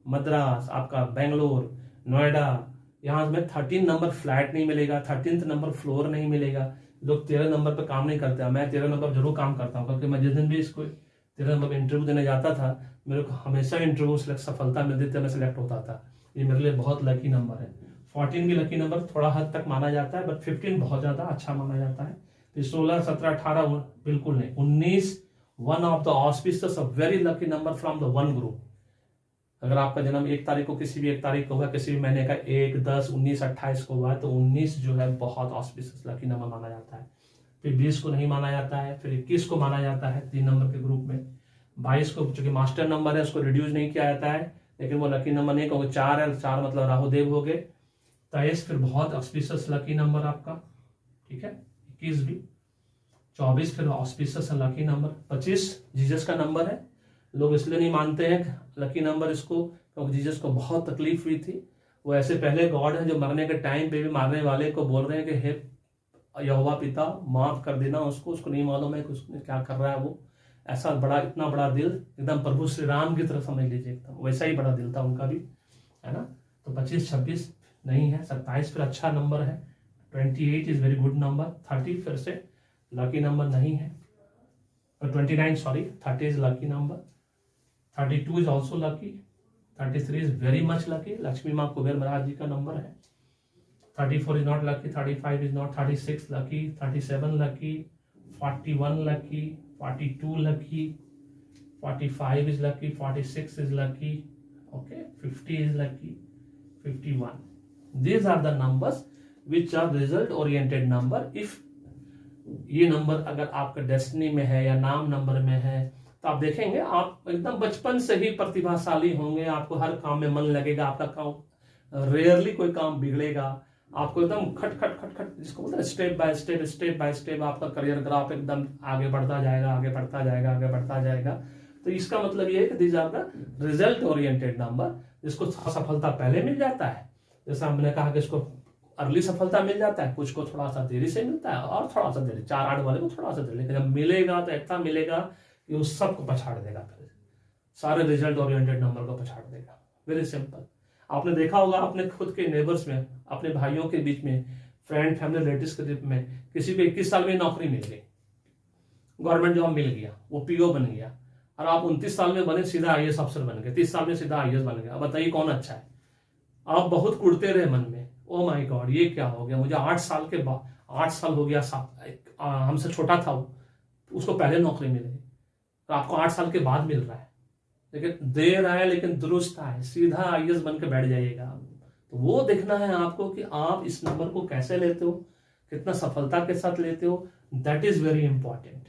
मद्रास, आपका बेंगलोर, नोएडा, यहाँ में 13 नंबर फ्लैट नहीं मिलेगा, 13th नंबर फ्लोर नहीं मिलेगा। लोग 13 नंबर पे काम नहीं करते, मैं 13 नंबर जरूर काम करता हूँ, क्योंकि मैं जिस दिन भी इसको 13 नंबर में इंटरव्यू देने जाता था, मेरे को हमेशा इंटरव्यू सफलता मिलती थी, मैं सिलेक्ट होता था। ये मेरे लिए बहुत लकी नंबर है। 14 भी लकी नंबर थोड़ा हद तक माना जाता है, बट 15 बहुत ज्यादा अच्छा माना जाता है। फिर 16, 17, 18 बिल्कुल नहीं। 19 one of the auspicious very lucky number from the one group. अगर आपका जन्म 1 तारीख को, किसी भी 1 तारीख को हुआ, किसी भी महीने का 1, 10, 19, 28 को हुआ है, तो 19 जो है बहुत ऑस्पिशियस लकी नंबर माना जाता है। फिर 20 को नहीं माना जाता है, फिर 21 को माना जाता है 3 नंबर के ग्रुप में। 22 को चूंकि मास्टर नंबर है, उसको रिड्यूस नहीं किया जाता है, लेकिन वो लकी नंबर नहीं, क्योंकि 4 है, 4 मतलब राहुदेव हो गए। 23 फिर बहुत ऑस्पिशियस लकी नंबर आपका, ठीक है। 21 भी। 24 फिर ऑस्पिशियस लकी नंबर। 25 जीसस का नंबर है, लोग इसलिए नहीं मानते हैं लकी नंबर इसको, क्योंकि जीसस को बहुत तकलीफ हुई थी। वो ऐसे पहले गॉड हैं जो मरने के टाइम पे भी मारने वाले को बोल रहे हैं कि हे यहोवा पिता माफ कर देना उसको नहीं मालूम है कि उसने क्या कर रहा है। वो ऐसा बड़ा, इतना बड़ा दिल, एकदम प्रभु श्री राम की तरह समझ लीजिए, एकदम वैसा ही बड़ा दिल था उनका भी, है ना। तो 25, 26 नहीं है। 27 फिर अच्छा नंबर है। 28 इज वेरी गुड नंबर। 30 फिर से लकी नंबर नहीं है। 29 sorry, 30 is lucky number. 32 is also lucky. 33 is very much lucky, Lakshmi माँ कुबेर महाराज जी का नंबर है। 34 is not lucky. 35 is not. 36 lucky. 37 lucky. 41 lucky. 42 lucky. 45 is lucky. 46 is lucky. Okay, 50 is lucky. 51. These are the numbers which are result oriented number. If ये नंबर अगर आपका डेस्टिनी में है या नाम नंबर में है, तो आप देखेंगे आप एकदम बचपन से ही प्रतिभाशाली होंगे, आपको हर काम में मन लगेगा, आपका काम रेयरली कोई काम बिगड़ेगा, आपको एकदम खट खट खट खट जिसको बोलते हैं स्टेप बाय स्टेप आपका करियर ग्राफ एकदम आगे बढ़ता जाएगा, आगे बढ़ता जाएगा, आगे बढ़ता जाएगा। तो इसका मतलब ये है कि these are the result oriented number, जिसको सफलता पहले मिल जाता है, जैसा हमने कहा कि इसको अर्ली सफलता मिल जाता है, कुछ को थोड़ा सा देरी से मिलता है और थोड़ा सा देरी, 4, 8 वाले को थोड़ा सा देरी, लेकिन जब मिलेगा तो इतना मिलेगा कि उस सबको पछाड़ देगा, फिर सारे रिजल्ट ओरिएंटेड नंबर को पछाड़ देगा। Very simple. आपने देखा होगा अपने खुद के नेबर्स में, अपने भाइयों के बीच में, फ्रेंड फैमिली रिलेटिव्स के बीच में, किसी को 21 साल में नौकरी मिल गई, गवर्नमेंट जॉब मिल गया, वो PO बन गया, और आप 29 साल में बने सीधा IAS अफसर बन गए, 30 साल में सीधा IAS बन गया। अब बताइए कौन अच्छा है? आप बहुत कुड़ते रहे मन में, ओ माय गॉड ये क्या हो गया, मुझे 8 साल के बाद, 8 साल हो गया, हमसे छोटा था वो, उसको पहले नौकरी मिल गई, तो आपको 8 साल के बाद मिल रहा है, लेकिन देर आए लेकिन दुरुस्त आए, सीधा IAS बन के बैठ जाइएगा। तो वो देखना है आपको कि आप इस नंबर को कैसे लेते हो, कितना सफलता के साथ लेते हो, दैट इज वेरी इंपॉर्टेंट।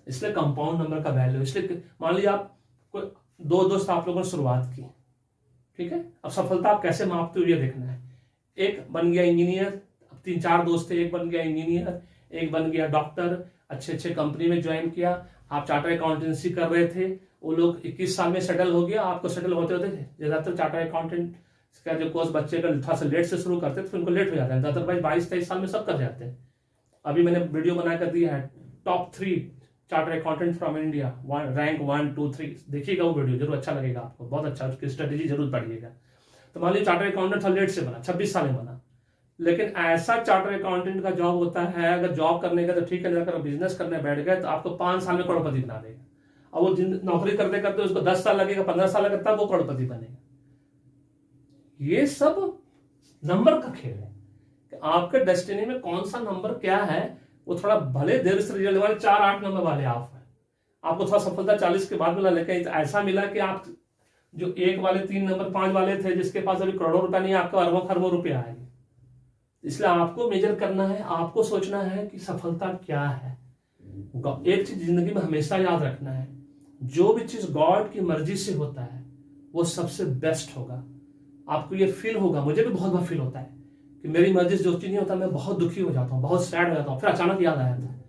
इसलिए कंपाउंड नंबर का वैल्यू, इसलिए मान लीजिए आप कोई 2 दोस्त आप लोगों ने शुरुआत की, ठीक है, अब सफलता आप कैसे मापते हो ये देखना है। एक बन गया इंजीनियर, अब 3-4 दोस्त थे, एक बन गया इंजीनियर, एक बन गया डॉक्टर, अच्छे कंपनी में ज्वाइन किया, आप चार्टर्ड अकाउंटेंसी कर रहे थे, वो लोग 21 साल में सेटल हो गया, आपको सेटल होते होते ज्यादातर चार्टर्ड अकाउंटेंट का जो कोर्स बच्चे का थोड़ा सा लेट से शुरू करते थे, उनको लेट हो जाता है, अदरवाइज 22-23 साल में सब कर जाते हैं। अभी मैंने वीडियो बना कर दिया है top 3 chartered accountant from India, rank 1 2 3, देखिएगा वो वीडियो, जरूर अच्छा लगेगा आपको, बहुत अच्छा, उसकी स्ट्रेटेजी जरूर पढ़िएगा। तो मान लीजिए चार्टर्ड अकाउंटेंट था, लेट से बना, 26 साल में बना, लेकिन ऐसा चार्टर्ड अकाउंटेंट का जॉब होता है, अगर जॉब करने का तो ठीक है, अगर बिजनेस करने बैठ गए तो आपको 5 साल में करोड़पति बना देगा। और वो नौकरी करते करते उसको 10 साल लगेगा, 15 साल लगेगा, तब वो करोड़पति बनेगा। ये सब नंबर का खेल है कि आपके डेस्टिनी में कौन सा नंबर क्या है। वो थोड़ा भले देर से रिजल्ट वाले 4-8 नंबर वाले आप हैं, आपको थोड़ा सफलता 40 के बाद मिला, लेकिन ऐसा मिला कि आप जो 1 वाले 3 नंबर 5 वाले थे, जिसके पास अभी करोड़ों रुपया नहीं, आपको अरबों खरबों रुपया आएंगे। इसलिए आपको मेजर करना है, आपको सोचना है कि सफलता क्या है। एक चीज जिंदगी में हमेशा याद रखना है, जो भी चीज गॉड की मर्जी से होता है वो सबसे बेस्ट होगा। आपको ये फील होगा, मुझे भी बहुत बार फील होता है कि मेरी मर्जी से जो चीज नहीं होता, मैं बहुत दुखी हो जाता हूँ, बहुत सैड हो जाता हूँ, फिर अचानक याद आ जाता है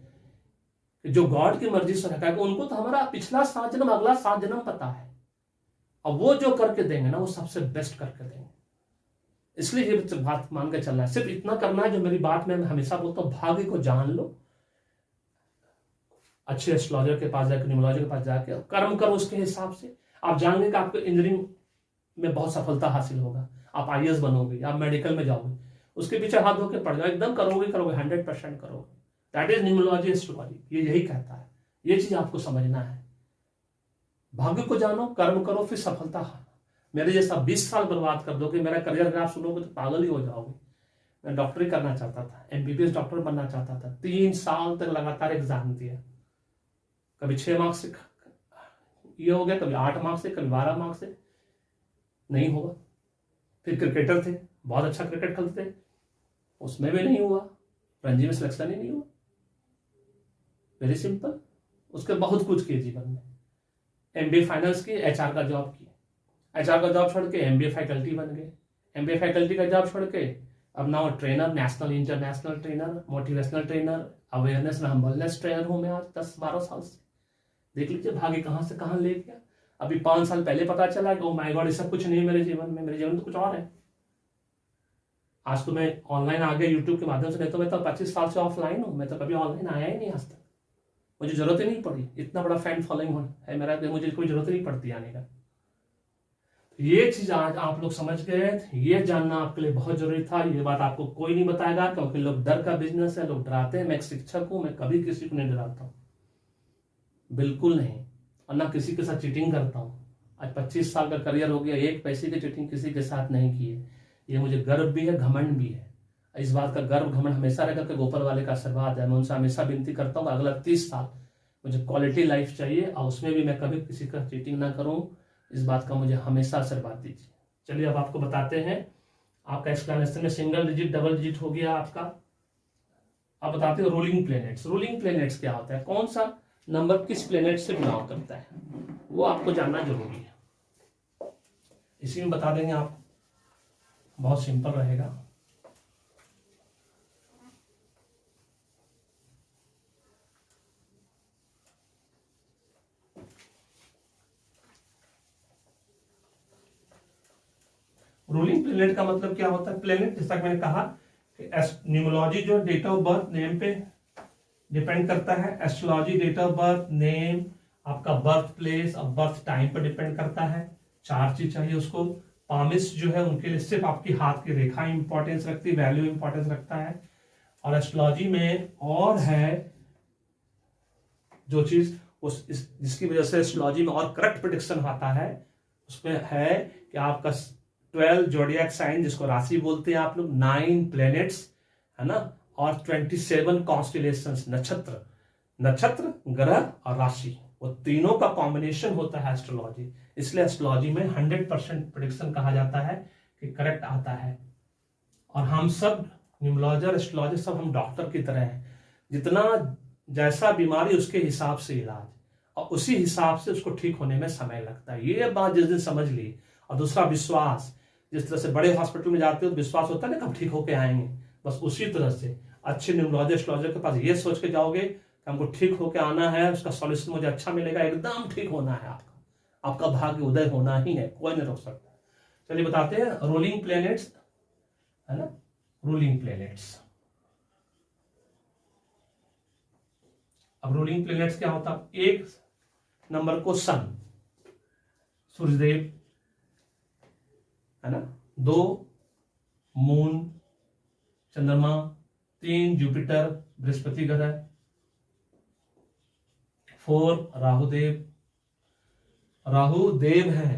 कि जो गॉड की मर्जी से रखा है, उनको तो हमारा पिछला 7 जन्म अगला 7 जन्म पता है, और वो जो करके देंगे ना वो सबसे बेस्ट करके देंगे। इसलिए ये बात मान के चलना है, सिर्फ इतना करना है जो मेरी बात में मैं हमेशा बोलता हूँ, भाग्य को जान लो, अच्छे एस्ट्रोलॉजर के पास जाकर, न्यूमरोलॉजर के पास जाकर कर्म करो, उसके हिसाब से आप जानेंगे कि आपको इंजीनियरिंग में बहुत सफलता हासिल होगा, आप IAS बनोगे, आप मेडिकल में जाओगे, उसके पीछे हाथ धो के पड़ जाओ, एकदम करोगे 100% करोगे। दैट इज न्यूमरोलॉजी, एस्ट्रोलॉजी, ये यही कहता है। ये चीज आपको समझना है, भाग्य को जानो, कर्म करो, फिर सफलता। मेरे जैसा 20 साल बर्बाद कर दोगे, मेरा करियर ग्राफ सुनोगे तो पागल ही हो जाओगे। मैं डॉक्टरी करना चाहता था, MBBS डॉक्टर बनना चाहता था, 3 साल तक लगातार एग्जाम दिया, कभी 6 मार्क्स से ये हो गया, कभी 8 मार्क्स से, कभी 12 मार्क्स से, नहीं हुआ। फिर क्रिकेटर थे, बहुत अच्छा क्रिकेट खेलते थे, उसमें भी नहीं हुआ, रणजी में सिलेक्शन ही नहीं हुआ। Very simple. उसके बहुत कुछ किए जीवन में, MBA फाइनेंस की, HR का जॉब की, HR का जॉब छोड़ के MBA फैकल्टी बन गए, MBA फैकल्टी का जॉब छोड़ के अब now trainer, national international trainer, motivational trainer, awareness में वेलनेस ट्रेनर हूं मैं आज 10-12 साल से। देख लीजिए भाग्य कहां से कहां ले गया। अभी 5 साल पहले पता चला कि ओ माय गॉड, ये सब कुछ नहीं है मेरे जीवन में, मेरे जीवन तो कुछ और है। आज तो मैं ऑनलाइन आ गया यूट्यूब के माध्यम से, नहीं तो मैं तो 25 साल से ऑफलाइन हूं, मैं तो कभी ऑनलाइन आया ही नहीं आज तक, मुझे जरूरत ही नहीं पड़ी, इतना बड़ा फैन फॉलोइंग है मेरा, मुझे कोई जरूरत नहीं पड़ती आने का। ये चीज आज आप लोग समझ गए, ये जानना आपके लिए बहुत जरूरी था। ये बात आपको कोई नहीं बताएगा, क्योंकि लोग डर का बिजनेस है, लोग डराते हैं। मैं एक शिक्षक हूं, मैं कभी किसी को नहीं डराता हूं, बिल्कुल नहीं, और ना किसी के साथ चीटिंग करता हूं। आज 25 साल का करियर हो गया, एक पैसे की चीटिंग किसी के साथ नहीं की है। ये मुझे गर्व भी है, घमंड भी है। इस बात का गर्व घमंड हमेशा रहेगा कि ऊपर वाले का आशीर्वाद है। मैं उनसे हमेशा विनती करता हूँ, अगला 30 साल मुझे क्वालिटी लाइफ चाहिए, और उसमें भी मैं कभी किसी का चीटिंग ना करूं। इस बात का मुझे हमेशा आशीर्वाद दीजिए। चलिए अब आपको बताते हैं, आपका एक्सप्लेनेशन में सिंगल डिजिट, डबल डिजिट हो गया आपका। अब बताते हैं रूलिंग प्लेनेट्स। रूलिंग प्लेनेट्स क्या होता है, कौन सा नंबर किस प्लेनेट से बिलोंग करता है, वो आपको जानना जरूरी है। इसी में बता देंगे आप, बहुत सिंपल रहेगा। रूलिंग प्लेनेट का मतलब क्या होता है, प्लेनेट जैसा मैंने कहा कि न्यूमरोलॉजी जो डेट ऑफ बर्थ नेम पे डिपेंड करता है, astrology date of birth name, आपका बर्थ प्लेस और बर्थ टाइम पर डिपेंड करता है। 4 चीज चाहिए उसको। पामिस जो है उनके लिए सिर्फ आपकी हाथ की रेखा इंपॉर्टेंस रखती है, वैल्यू इंपॉर्टेंस रखता है। और एस्ट्रोलॉजी में और है जो चीज जिसकी वजह से एस्ट्रोलॉजी में और करेक्ट प्रेडिक्शन आता है, उसमें है कि आपका 12 जोडियक साइन, जिसको राशि बोलते हैं आप लोग, 9 प्लैनेट्स है ना, और 27 कॉन्स्टिलेशंस, नक्षत्र, नक्षत्र ग्रह और राशि, वो तीनों का कॉम्बिनेशन होता है एस्ट्रोलॉजी। इसलिए एस्ट्रोलॉजी में 100% प्रेडिक्शन कहा जाता है कि करेक्ट आता है। और हम सब न्यूमरोलॉजर, एस्ट्रोलॉजर, सब हम डॉक्टर की तरह हैं, जितना जैसा बीमारी उसके हिसाब से इलाज, और उसी हिसाब से उसको ठीक होने में समय लगता है। ये बात जिस दिन समझ ली। और दूसरा विश्वास, जिस तरह से बड़े हॉस्पिटल में जाते हो तो विश्वास होता है ना कब ठीक होके आएंगे, बस उसी तरह से अच्छे न्यूमरोलॉजर, एस्ट्रोलॉजर के पास ये सोच के जाओगे कि हमको ठीक होके आना है, उसका सॉल्यूशन मुझे अच्छा मिलेगा, एकदम ठीक होना है, आपका भाग्य उदय होना ही है, कोई नहीं रोक सकता। चलिए बताते हैं रूलिंग प्लैनेट्स, है ना, रूलिंग प्लैनेट्स। अब रूलिंग प्लेनेट्स क्या होता है, एक नंबर को सन सूर्यदेव है ना, 2 मून चंद्रमा, 3 जुपिटर बृहस्पति ग्रह, 4 राहुदेव। राहुदेव हैं,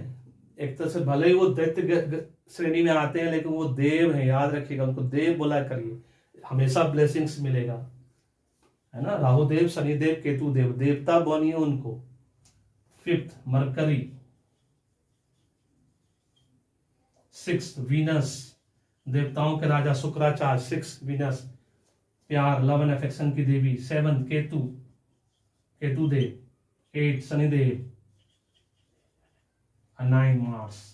एक तरह से भले ही वो दैत्य श्रेणी में आते हैं लेकिन वो देव हैं, याद रखिएगा उनको देव बोला करिए, हमेशा ब्लेसिंग्स मिलेगा, है ना। राहुदेव, शनिदेव, केतु देव, देवता बनिए उनको। 5 मरकरी, 6 वीनस, देवताओं के राजा शुक्राचार्य, 6 वीनस, प्यार लव एंड अफेक्शन की देवी। 7 केतु, केतु देव। 8 शनिदेव। 9 मार्स।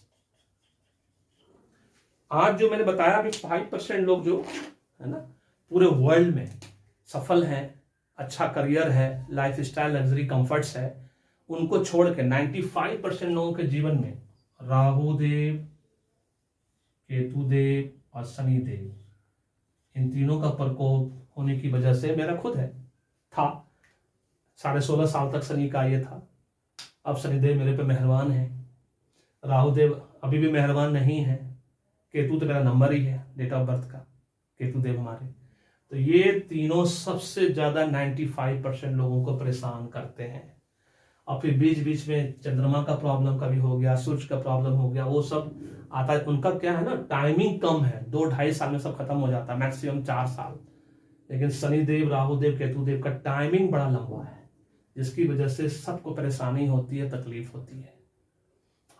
आज जो मैंने बताया अभी 5% लोग जो है ना पूरे वर्ल्ड में सफल हैं, अच्छा करियर है, लाइफ स्टाइल लग्जरी कंफर्ट्स है, उनको छोड़ के 95% लोगों के जीवन में राहुदेव, केतुदेव और शनिदेव, इन तीनों का प्रकोप होने की वजह से, मेरा खुद है था 16.5 साल तक शनि का ये था, अब शनिदेव मेरे पे मेहरबान है, राहुदेव अभी भी मेहरबान नहीं है, केतु तो मेरा नंबर ही है डेट ऑफ बर्थ का, केतुदेव हमारे। तो ये तीनों सबसे ज्यादा 95% लोगों को परेशान करते हैं। और फिर बीच बीच में चंद्रमा का प्रॉब्लम कभी हो गया, सूर्य का प्रॉब्लम हो गया, वो सब आता है। उनका क्या है ना, टाइमिंग कम है, 2-2.5 साल में सब खत्म हो जाता है, मैक्सिमम 4 साल। लेकिन शनिदेव, राहुदेव, केतुदेव का टाइमिंग बड़ा लंबा है, जिसकी वजह से सबको परेशानी होती है, तकलीफ होती है।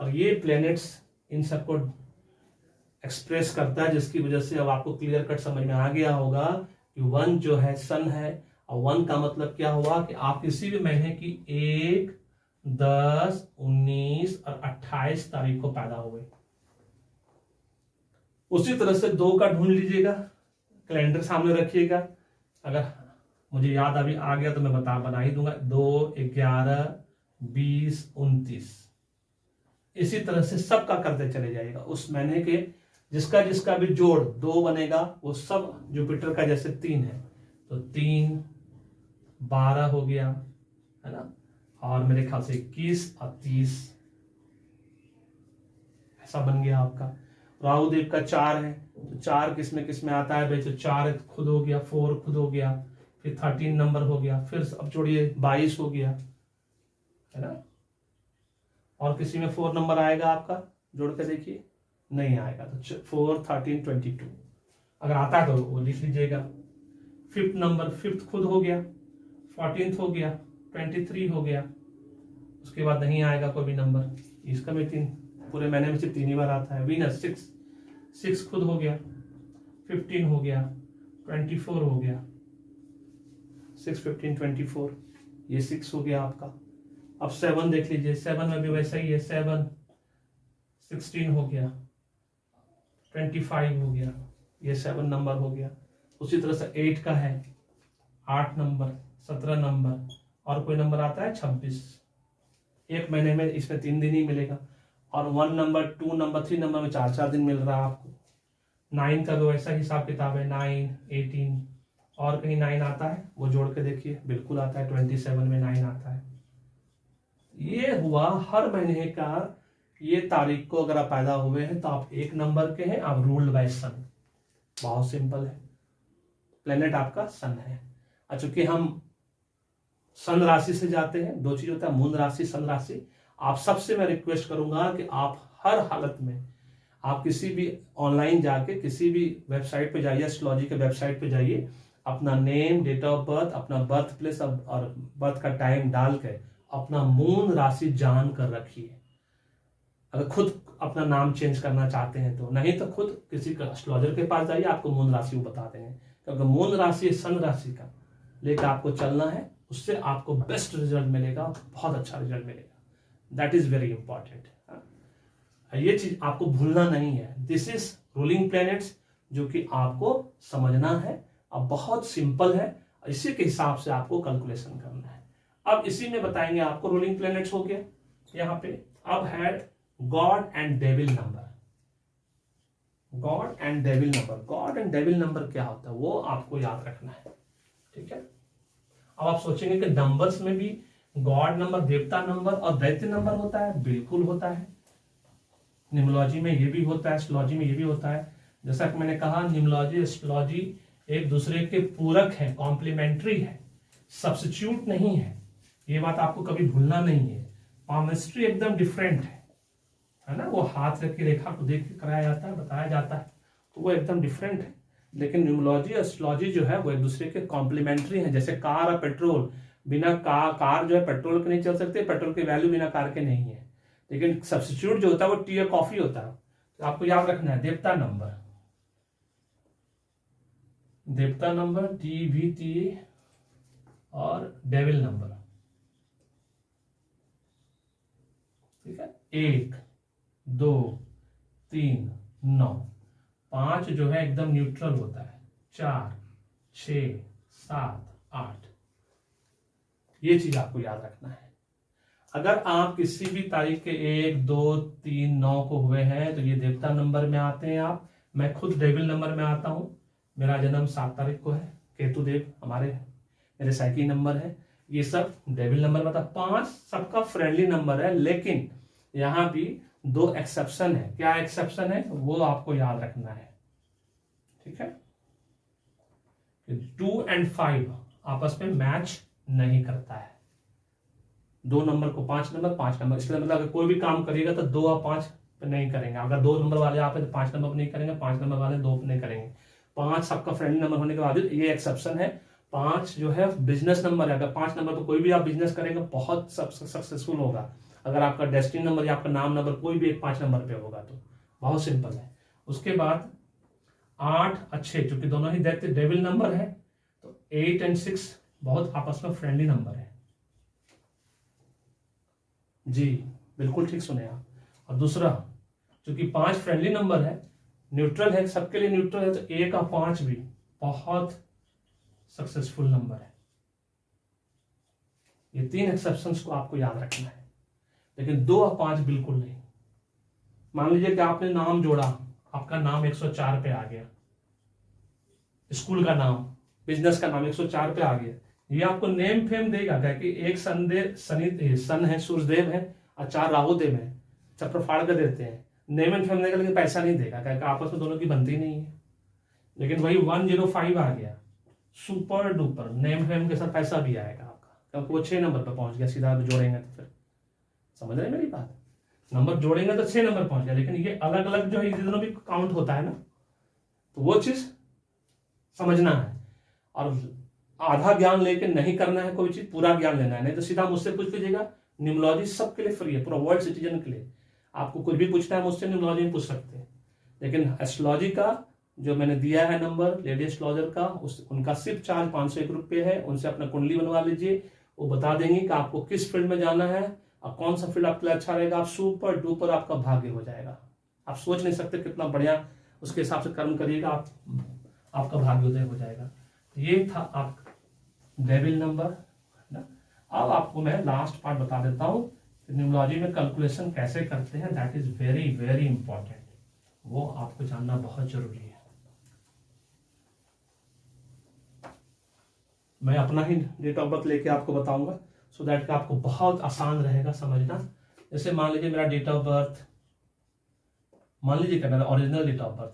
और ये प्लैनेट्स इन सबको एक्सप्रेस करता है, जिसकी वजह से अब आपको क्लियर कट समझ में आ गया होगा कि 1 जो है सन है, और 1 का मतलब क्या हुआ कि आप किसी भी महीने की 1, 10, 19 और 28 तारीख को पैदा हुए। उसी तरह से 2 का ढूंढ लीजिएगा, कैलेंडर सामने रखिएगा, अगर मुझे याद अभी आ गया तो मैं बना ही दूंगा। 2, 11, 20, 29, इसी तरह से सबका करते चले जाइएगा। उस महीने के जिसका जिसका भी जोड़ 2 बनेगा वो सब जुपिटर का जैसे 3 है तो 3, 12 हो गया, है ना, और मेरे ख्याल से 21 और 30 ऐसा बन गया आपका। राहुदेव का 4 है तो 4 किस में आता है भाई, तो 4 खुद हो गया, 4 खुद हो गया, फिर 13 नंबर हो गया, फिर अब जोड़िए 22 हो गया, है ना। और किसी में 4 नंबर आएगा आपका, जोड़ के देखिए, नहीं आएगा तो 4, 13, 22 अगर आता है तो वो लिख लीजिएगा। 5th नंबर, 5th खुद हो गया, 14th हो गया, 23 हो गया, उसके बाद नहीं आएगा कोई भी नंबर। इसका में 3 पूरे महीने में सिर्फ 3 ही बार आता है। वीनस 6 खुद हो गया, 15 हो गया, 24 हो गया, 6, 15, 24, ये 6 हो गया आपका। अब 7 देख लीजिए, 7 में भी वैसा ही है, 7, 16 हो गया, 25 हो गया, ये 7 नंबर हो गया। उसी तरह से 8 का है, 8 नंबर, 17 नंबर, और कोई नंबर आता है 26। एक महीने में इसमें 3 दिन ही मिलेगा, और 1 नंबर, 2 नंबर, 3 नंबर में 4-4 दिन मिल रहा है आपको। 9 का भी वैसा हिसाब किताब है, 9, 18, और कहीं 9 आता है वो जोड़ के देखिए, बिल्कुल आता है, 27 में 9 आता है। ये हुआ हर महीने का, ये तारीख को अगर आप पैदा हुए हैं तो आप 1 नंबर के हैं, आप रूल्ड बाय सन। बहुत सिंपल है, प्लेनेट आपका सन है। चूंकि हम सन राशि से जाते हैं, 2 चीज होता है, मून राशि, सन राशि। आप सबसे मैं रिक्वेस्ट करूंगा कि आप हर हालत में, आप किसी भी ऑनलाइन जाके किसी भी वेबसाइट पे जाइए, एस्ट्रोलॉजी के वेबसाइट पे जाइए, अपना नेम, डेट ऑफ बर्थ, अपना बर्थ प्लेस और बर्थ का टाइम डाल के अपना मून राशि जान कर रखिए। अगर खुद अपना नाम चेंज करना चाहते हैं तो, नहीं तो खुद किसी एस्ट्रोलॉजर के पास जाइए, आपको मून राशि वो बता देंगे। क्योंकि मून राशि सन राशि का लेकर आपको चलना है, उससे आपको बेस्ट रिजल्ट मिलेगा, बहुत अच्छा रिजल्ट मिलेगा। That is very important. ये चीज आपको भूलना नहीं है। दिस इज रूलिंग प्लैनेट्स, जो कि आपको समझना है, अब बहुत सिंपल है, इसी के हिसाब से आपको कैलकुलेशन करना है। अब इसी में बताएंगे आपको, रूलिंग प्लैनेट्स हो गया यहाँ पे। अब है God and devil number. God and devil number, God and devil number क्या होता है वो आपको याद रखना है, ठीक है। अब आप सोचेंगे कि नंबर्स में भी गॉड नंबर, देवता नंबर और दैत्य नंबर होता है। बिल्कुल होता है, न्यूमरोलॉजी में ये भी होता है, एस्ट्रोलॉजी में ये भी होता है। जैसा कि मैंने कहा, न्यूमरोलॉजी एस्ट्रोलॉजी एक दूसरे के पूरक है, कॉम्प्लीमेंट्री है, सब्स्टिट्यूट नहीं है। ये बात आपको कभी भूलना नहीं है। पामिस्ट्री एकदम डिफरेंट है ना, वो हाथ रख के रेखा को देख के कराया जाता है, बताया जाता है, तो वो एकदम डिफरेंट है। लेकिन न्यूमरोलॉजी एस्ट्रोलॉजी जो है वो एक दूसरे के कॉम्प्लीमेंट्री है। जैसे कार और पेट्रोल, बिना कार जो है पेट्रोल के नहीं चल सकते, पेट्रोल की वैल्यू बिना कार के नहीं है। लेकिन सब्स्टिट्यूट जो होता है वो टी और कॉफी होता है। तो आपको याद रखना है देवता नंबर, देवता नंबर DVT और डेविल नंबर, ठीक है। 1 2 3 9, 5 जो है एकदम न्यूट्रल होता है, 4 6 7 8, ये चीज आपको याद रखना है। अगर आप किसी भी तारीख के 1 2 3 9 को हुए हैं तो ये देवता नंबर में आते हैं आप। मैं खुद डेविल नंबर में आता हूं, मेरा जन्म 7 तारीख को है, केतु देव मेरे साइकिल नंबर है। ये सब डेविल नंबर बता। 5 सबका फ्रेंडली नंबर है, लेकिन यहां भी 2 एक्सेप्शन है। क्या एक्सेप्शन है वो आपको याद रखना है, ठीक है। 2 और 5 आपस में मैच नहीं करता है। 2 नंबर को 5 नंबर, 5 नंबर, इसलिए मतलब अगर कोई भी काम करिएगा तो 2 और 5 पे नहीं करेंगे। अगर 2 नंबर वाले आप है तो 5 नंबर पे नहीं करेंगे, 5 नंबर वाले 2 पे नहीं करेंगे। 5 सबका फ्रेंडली नंबर होने के बावजूद ये एक्सेप्शन है। 5 जो है बिजनेस नंबर है। अगर 5 नंबर पर कोई भी आप बिजनेस करेंगे बहुत सक्सेसफुल होगा। अगर आपका डेस्टिनी नंबर या आपका नाम नंबर कोई भी एक 5 नंबर पे होगा तो बहुत सिंपल है। उसके बाद 8 अच्छे, चूंकि दोनों ही दैत्य डेविल नंबर है तो 8 और 6 बहुत आपस में फ्रेंडली नंबर है। जी बिल्कुल ठीक सुने आप। और दूसरा, चूंकि 5 फ्रेंडली नंबर है, न्यूट्रल है, सबके लिए न्यूट्रल है, तो 1 और 5 भी बहुत सक्सेसफुल नंबर है। ये 3 एक्सेप्शंस को आपको याद रखना है, लेकिन 2 और 5 बिल्कुल नहीं। मान लीजिए कि आपने नाम जोड़ा, आपका नाम 104 पे आ गया, स्कूल का नाम, बिजनेस का नाम 104 पे आ गया, ये आपको नेम फेम देगा। क्या कि एक सन है, सूर्यदेव है और 4 राहुदेव है, चक्र फाड़ कर देते हैं, नेम एंड फेम देगा, लेकिन पैसा नहीं देगा, क्या कि आपस में दोनों की बनती नहीं है। लेकिन वही 105 आ गया, सुपर डुपर, नेम फेम के साथ पैसा भी आएगा आपका, क्योंकि वो 6 नंबर पर पहुंच गया। सीधा जोड़ेंगे तो फिर समझ रहे मेरी बात, नंबर जोड़ेंगे तो 6 नंबर पहुंच गया। लेकिन ये अलग अलग जो है दोनों भी काउंट होता है ना, तो वो चीज समझना है। और आधा ज्ञान लेके नहीं करना है कोई चीज, पूरा ज्ञान लेना है। नहीं तो सीधा मुझसे पूछ लीजिएगा, न्यूमरोलॉजी सबके लिए फ्री है, पूरा वर्ल्ड सिटीजन के लिए। आपको कुछ भी पूछना है मुझसे न्यूमरोलॉजी में पूछ सकते हैं। लेकिन एस्ट्रोलॉजी का जो मैंने दिया है नंबर लेडी एस्ट्रोलॉजर का, उनका सिर्फ चार्ज 501 रुपये है। उनसे अपना कुंडली बनवा लीजिए, वो बता देंगे कि आपको किस फील्ड में जाना है और कौन सा फील्ड आपके लिए अच्छा रहेगा। आप सुपर डुपर आपका भाग्य हो जाएगा। आप सोच नहीं सकते कितना बढ़िया, उसके हिसाब से कर्म करिएगा, आपका भाग्योदय हो जाएगा। ये था आप डेविल नंबर ना। अब आपको मैं लास्ट पार्ट बता देता हूं, न्यूमरोलॉजी में कैलकुलेशन कैसे करते हैं। That is very very important, वो आपको जानना बहुत जरूरी है। मैं अपना ही डेट ऑफ बर्थ लेके आपको बताऊंगा, सो दैट आपको बहुत आसान रहेगा समझना। जैसे मान लीजिए मेरा डेट ऑफ बर्थ, मान लीजिए क्या मेरा ओरिजिनल डेट ऑफ बर्थ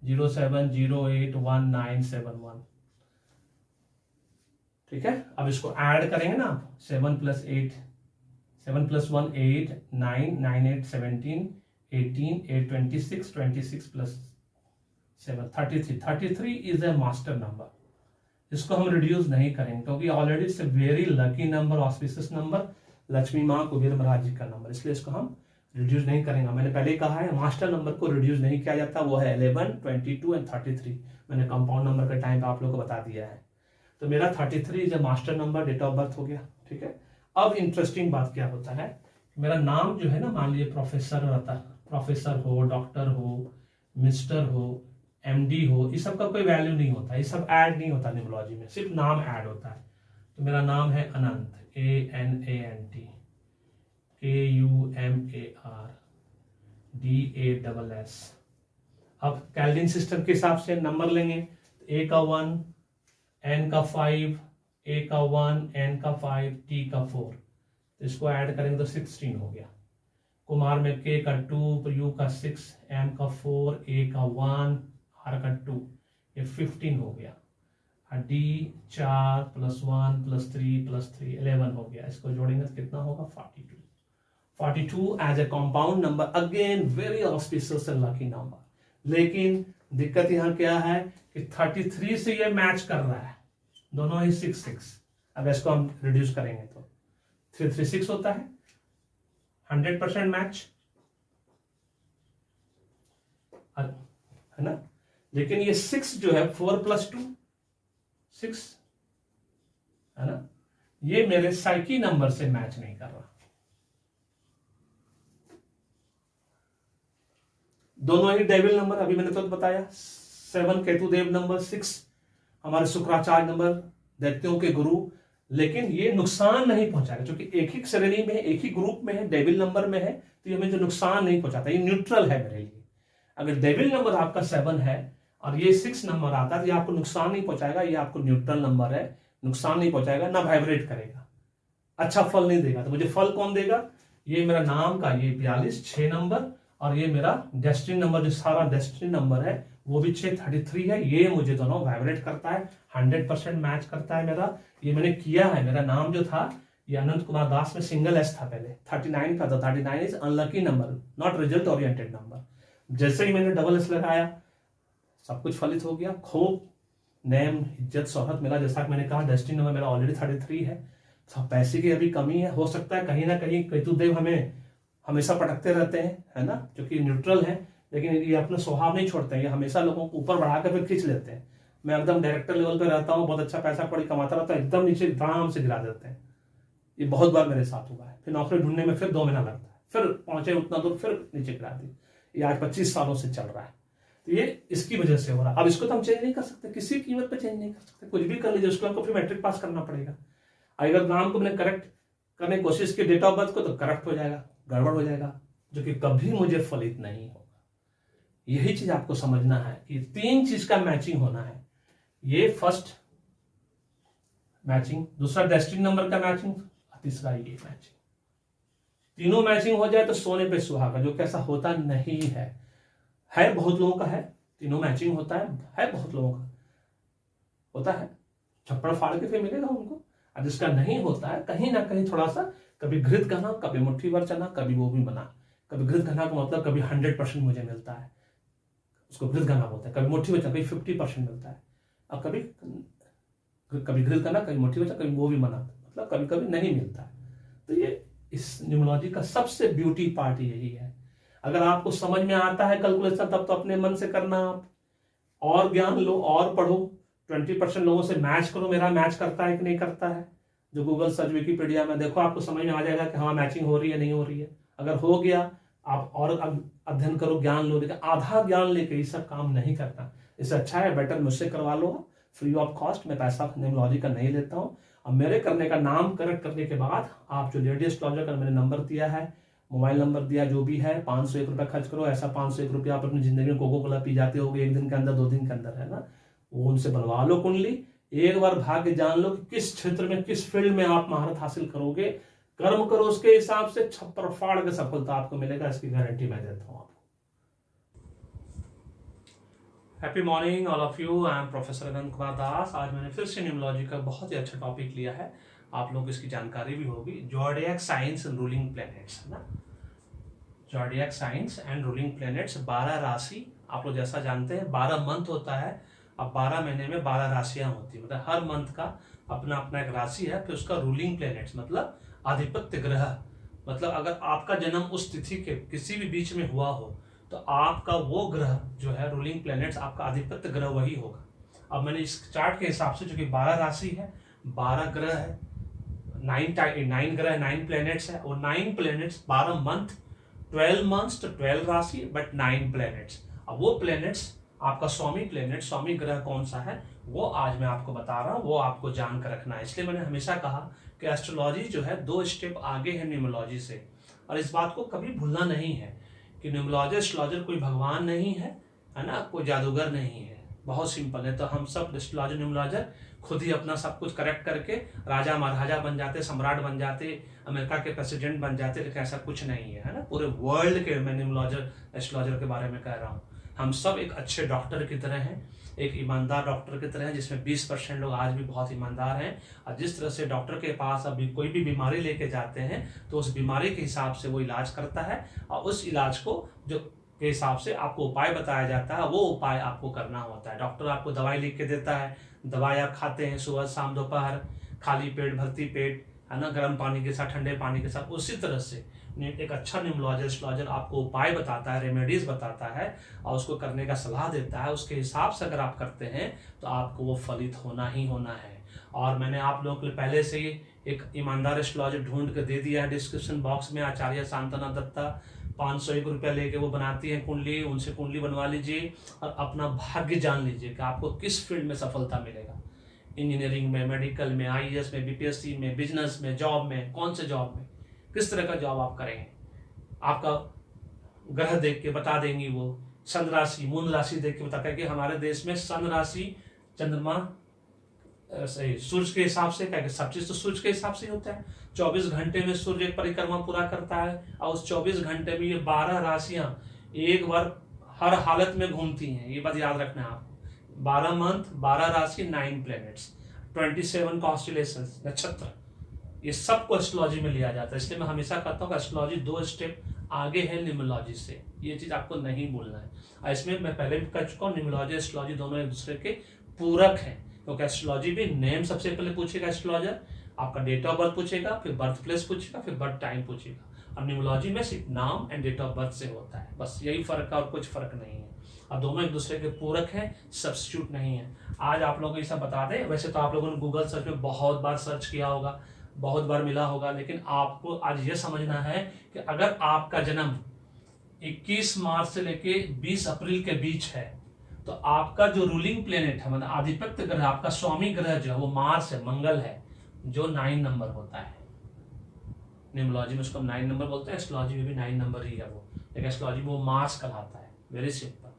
07081971, ठीक है। अब इसको ऐड करेंगे ना आप, 7 + 8, 7 + 1 8, 9, 9 8 17, 18, 8 26, 26 + 7 33, 33 इज ए मास्टर नंबर। इसको हम रिड्यूस नहीं करेंगे क्योंकि already it's a very lucky number, auspicious number, Lakshmi माँ कुबेर महाराज जी का नंबर, इसलिए इसको हम रिड्यूस नहीं करेंगे। मैंने पहले कहा है मास्टर नंबर को रिड्यूस नहीं किया जाता, वो है 11, 22 और 33। मैंने कंपाउंड नंबर के टाइम पे आप लोगों को बता दिया है। तो मेरा 33 जो master number date of birth हो गया, ठीक है। अब इंटरेस्टिंग बात क्या होता है, मेरा नाम जो है ना, मान लीजिए प्रोफेसर रहता, प्रोफेसर हो, डॉक्टर हो, मिस्टर हो, MD हो, इस सब का कोई वैल्यू नहीं होता, ये सब ऐड नहीं होता न्यूमरोलॉजी में, सिर्फ नाम ऐड होता है। तो मेरा नाम है अनंत, ANANT, KUMARDASS। अब कैल्विन सिस्टम के हिसाब से नंबर लेंगे, A का 1, N का 5, ए का 1, एन का 5, टी का 4, तो इसको ऐड करेंगे तो 16 हो गया। कुमार में के का 2, यू का 6, एम का 4, ए का 1, आर का 2, ये 15 हो गया। डी 4 + 1 + 3 + 3 11 हो गया। इसको जोड़ेंगे तो कितना होगा 42। 42 as a compound number, again very auspicious and lucky number. लेकिन दिक्कत यहाँ क्या है कि 33 से ये मैच कर रहा है, दोनों ही 6 6। अब इसको हम रिड्यूस करेंगे तो 336 होता है, 100% मैच है ना। लेकिन ये 6 जो है 4 + 2 6 है ना, ये मेरे साइकी नंबर से मैच नहीं कर रहा। दोनों ही डेविल नंबर, अभी मैंने तो बताया। 7 केतुदेव नंबर, 6 हमारे शुक्राचार्य नंबर, दैत्यों के गुरु। लेकिन ये नुकसान नहीं पहुंचाएगा, क्योंकि एक ही श्रेणी में, एक ही ग्रुप में है, डेविल नंबर में है, तो ये हमें जो नुकसान नहीं पहुंचाता, ये न्यूट्रल है मेरे लिए। अगर डेविल नंबर आपका 7 है और ये 6 नंबर आता है तो ये आपको नुकसान नहीं पहुंचाएगा, ये आपको न्यूट्रल नंबर है, नुकसान नहीं पहुंचाएगा, ना वाइब्रेट करेगा, अच्छा फल नहीं देगा। तो मुझे फल कौन देगा? ये मेरा नाम का ये 42 6 नंबर, और ये मेरा डेस्टिनी नंबर, जो सारा डेस्टिनी नंबर है वो भी 633 है। ये मुझे दोनों वाइब्रेट करता है, 100% मैच करता है मेरा। ये मैंने किया है। मेरा नाम जो था ये अनंत कुमार दास में सिंगल एस था, पहले 39 का था। 39 is unlucky number, not result oriented number. जैसे ही मैंने डबल एस लगाया सब कुछ फलित हो गया, खूब नेम, इज्जत, शोहरत मिला। जैसा कि मैंने कहा डेस्टिनी नंबर मेरा ऑलरेडी 33 है, तो पैसे की अभी कमी है। हो सकता है कहीं ना कहीं केतुदेव हमें हमेशा पटकते रहते हैं, है ना, जो कि न्यूट्रल है, लेकिन ये अपना स्वभाव नहीं छोड़ते हैं। ये हमेशा लोगों को ऊपर बढ़ाकर फिर खींच लेते हैं। मैं एकदम डायरेक्टर लेवल पे रहता हूँ, बहुत अच्छा पैसा कौड़ी कमाता रहता हूँ, एकदम नीचे दाम से गिरा देते हैं। ये बहुत बार मेरे साथ हुआ है। फिर नौकरी ढूंढने में फिर 2 महीना लगता है, फिर पहुंचे उतना दूर फिर नीचे गिरा दी। ये आज 25 सालों से चल रहा है। तो ये इसकी वजह से हो रहा है। अब इसको तो हम चेंज नहीं कर सकते, किसी कीमत पे चेंज नहीं कर सकते। कुछ भी कर लीजिए, उसको हमको फिर मैट्रिक पास करना पड़ेगा। अगर नाम को मैंने करेक्ट करने की कोशिश की, डेट ऑफ बर्थ को, तो करेक्ट हो जाएगा, गड़बड़ हो जाएगा, जो कि कभी मुझे फलित नहीं होगा। यही चीज आपको समझना है कि 3 चीज का मैचिंग होना है। ये फर्स्ट मैचिंग, दूसरा डेस्टिनी नंबर का मैचिंग, तीसरा ये मैचिंग। तीनों मैचिंग हो जाए तो सोने पे सुहागा, जो कैसा होता नहीं है बहुत लोगों का है। तीनों मैचिंग होता है बहुत लोगों का होता है, छप्पड़ फाड़ के फिर मिलेगा उनको। और जिसका नहीं होता है, कहीं ना कहीं थोड़ा सा, कभी घृत गना, कभी मुट्ठी भर चना, कभी वो भी बना। कभी घृत गना का मतलब कभी 100% मुझे मिलता है, उसको घृत गना बोलते हैं। कभी मुट्ठी भर चना, कभी 50% मिलता है। और कभी घृत गना, कभी मुट्ठी भर चना, कभी वो भी बना, मतलब कभी कभी नहीं मिलता है। तो ये इस न्यूमरोलॉजी का सबसे ब्यूटी पार्ट यही है। अगर आपको समझ में आता है कैलकुलेशन, तब तो अपने मन से करना, आप और ज्ञान लो और पढ़ो, 20% लोगों से मैच करो, मेरा मैच करता है कि नहीं करता है। जो गूगल सर्च, विकिपीडिया में देखो, आपको समझ में आ जाएगा कि हाँ मैचिंग हो रही है नहीं हो रही है। अगर हो गया, आप और अध्ययन करो, ज्ञान लो। लेकिन आधा ज्ञान लेके ये सब काम नहीं करता। इससे अच्छा है बेटर मुझसे करवा लो फ्री ऑफ कॉस्ट। मैं पैसा न्यूमरोलॉजी का नहीं लेता हूँ। अब मेरे करने का, नाम करेक्ट करने के बाद आप जो लेडी एस्ट्रोलॉजर का मैंने नंबर दिया है, मोबाइल नंबर दिया, जो भी है, 501 रुपया खर्च करो। ऐसा 501 रुपया आप अपनी जिंदगी में कोको कोला पी जाते हो 1 दिन के अंदर, 2 दिन के अंदर, है ना। वो उनसे बनवा लो कुंडली। एक बार भाग्य जान लो कि किस क्षेत्र में, किस फील्ड में आप महारत हासिल करोगे। कर्म करो, उसके हिसाब से छप्पर फाड़ के सफलता आपको मिलेगा, इसकी गारंटी मैं देता हूं आपको। Happy morning all of you. I am professor Anant Kumar Das. आज मैंने फिर से न्यूमरोलॉजी का बहुत ही अच्छा टॉपिक लिया है, आप लोग इसकी जानकारी भी होगी। Zodiac science and ruling planets, है ना। Zodiac science and ruling planets, 12 राशि। आप लोग जैसा जानते हैं 12 मंथ होता है। अब 12 महीने में 12 राशियां होती है, मतलब हर मंथ का अपना अपना एक राशि है। फिर उसका रूलिंग प्लैनेट्स मतलब आधिपत्य ग्रह, मतलब अगर आपका जन्म उस तिथि के किसी भी बीच में हुआ हो तो आपका वो ग्रह जो है, रूलिंग प्लैनेट्स, आपका आधिपत्य ग्रह वही होगा। अब मैंने इस चार्ट के हिसाब से, जो कि 12 राशि है, 12 ग्रह है, 9 ग्रह, 9 प्लैनेट्स है, और 9 प्लैनेट्स 12 मंथ, 12 मंथ्स तो 12 राशि, बट 9 प्लैनेट्स। अब वो प्लैनेट्स, आपका स्वामी प्लैनेट, स्वामी ग्रह कौन सा है, वो आज मैं आपको बता रहा हूँ, वो आपको जान कर रखना है। इसलिए मैंने हमेशा कहा कि एस्ट्रोलॉजी जो है 2 स्टेप आगे है न्यूमरोलॉजी से। और इस बात को कभी भूलना नहीं है कि न्यूमरोलॉजी, एस्ट्रोलॉजर कोई भगवान नहीं है, है ना, कोई जादूगर नहीं है। बहुत सिंपल है। तो हम सब एस्ट्रोलॉजर न्यूमरोलॉजर खुद ही अपना सब कुछ करेक्ट करके राजा महाराजा बन जाते, सम्राट बन जाते, अमेरिका के प्रेसिडेंट बन जाते, लेकिन ऐसा कुछ नहीं है, है ना। पूरे वर्ल्ड के मैं न्यूमरोलॉजर एस्ट्रोलॉजर के बारे में कह रहा हूँ। हम सब एक अच्छे डॉक्टर की तरह हैं, एक ईमानदार डॉक्टर की तरह है, जिसमें 20% लोग आज भी बहुत ईमानदार हैं। और जिस तरह से डॉक्टर के पास अभी कोई भी बीमारी लेके जाते हैं तो उस बीमारी के हिसाब से वो इलाज करता है, और उस इलाज को जो के हिसाब से आपको उपाय बताया जाता है वो उपाय आपको करना होता है। डॉक्टर आपको दवाई लिख के देता है, दवाई आप खाते हैं सुबह शाम दोपहर, खाली पेट भर्ती पेट, है ना, गर्म पानी के साथ ठंडे पानी के साथ। उसी तरह से एक अच्छा न्यूमरोलॉजर आपको उपाय बताता है, रेमेडीज बताता है और उसको करने का सलाह देता है। उसके हिसाब से अगर आप करते हैं तो आपको वो फलित होना ही होना है। और मैंने आप लोगों के लिए पहले से ही एक ईमानदार एस्ट्रोलॉजर ढूंढ कर दे दिया है डिस्क्रिप्शन बॉक्स में। आचार्य शांतना दत्ता 501 रुपया लेके वो बनाती है कुंडली, उनसे कुंडली बनवा लीजिए और अपना भाग्य जान लीजिए कि आपको किस फील्ड में सफलता मिलेगा। इंजीनियरिंग में, मेडिकल में, आईएएस में, बीपीएससी में, बिजनेस में, जॉब में, कौन से जॉब में, किस तरह का जॉब आप करेंगे, आपका ग्रह देख के बता देंगी वो। सन राशि मून राशि देख के बता कि हमारे देश में सन राशि चंद्रमा सही सूर्य के हिसाब से, क्या सब चीज तो सूर्य के हिसाब से ही होता है। 24 घंटे में सूर्य एक परिक्रमा पूरा करता है और उस 24 घंटे में ये 12 राशियां एक बार हर हालत में घूमती हैं। ये बात याद रखना है आपको। 12 मंथ, 12 राशि, 9 प्लैनेट्स, 27 कॉन्स्टेलेशंस, नक्षत्र, ये सब को एस्ट्रोलॉजी में लिया जाता है। इसलिए मैं हमेशा कहता हूँ कि एस्ट्रोलॉजी 2 स्टेप आगे है न्यूमरोलॉजी से, ये चीज आपको नहीं भूलना है। और इसमें मैं पहले भी कह चुका हूँ, न्यूमरोलॉजी एस्ट्रोलॉजी दोनों एक दूसरे के पूरक हैं। क्योंकि एस्ट्रोलॉजी भी नेम सबसे पहले पूछेगा एस्ट्रोलॉजर, आपका डेट ऑफ बर्थ पूछेगा, फिर बर्थ प्लेस पूछेगा, फिर बर्थ टाइम पूछेगा। और न्यूमरोलॉजी में सिर्फ नाम एंड डेट ऑफ बर्थ से होता है, बस यही फर्क है और कुछ फर्क नहीं है। और दोनों एक दूसरे के पूरक हैं, सब्स्टिट्यूट नहीं है। आज आप लोगों को ये सब बता दें। वैसे तो आप लोगों ने गूगल सर्च में बहुत बार सर्च किया होगा, बहुत बार मिला होगा, लेकिन आपको आज ये समझना है कि अगर आपका जन्म 21 मार्च से लेके 20 अप्रैल के बीच है तो आपका जो रूलिंग प्लेनेट है, मतलब आधिपत्य ग्रह, आपका स्वामी ग्रह जो है वो मार्स है, मंगल है, जो 9 नंबर होता है। न्यूमरोलॉजी में उसको 9 नंबर बोलते हैं, एस्ट्रोलॉजी में भी 9 नंबर ही है वो, लेकिन एस्ट्रोलॉजी में वो मार्स कहलाता है। वेरी सिंपल,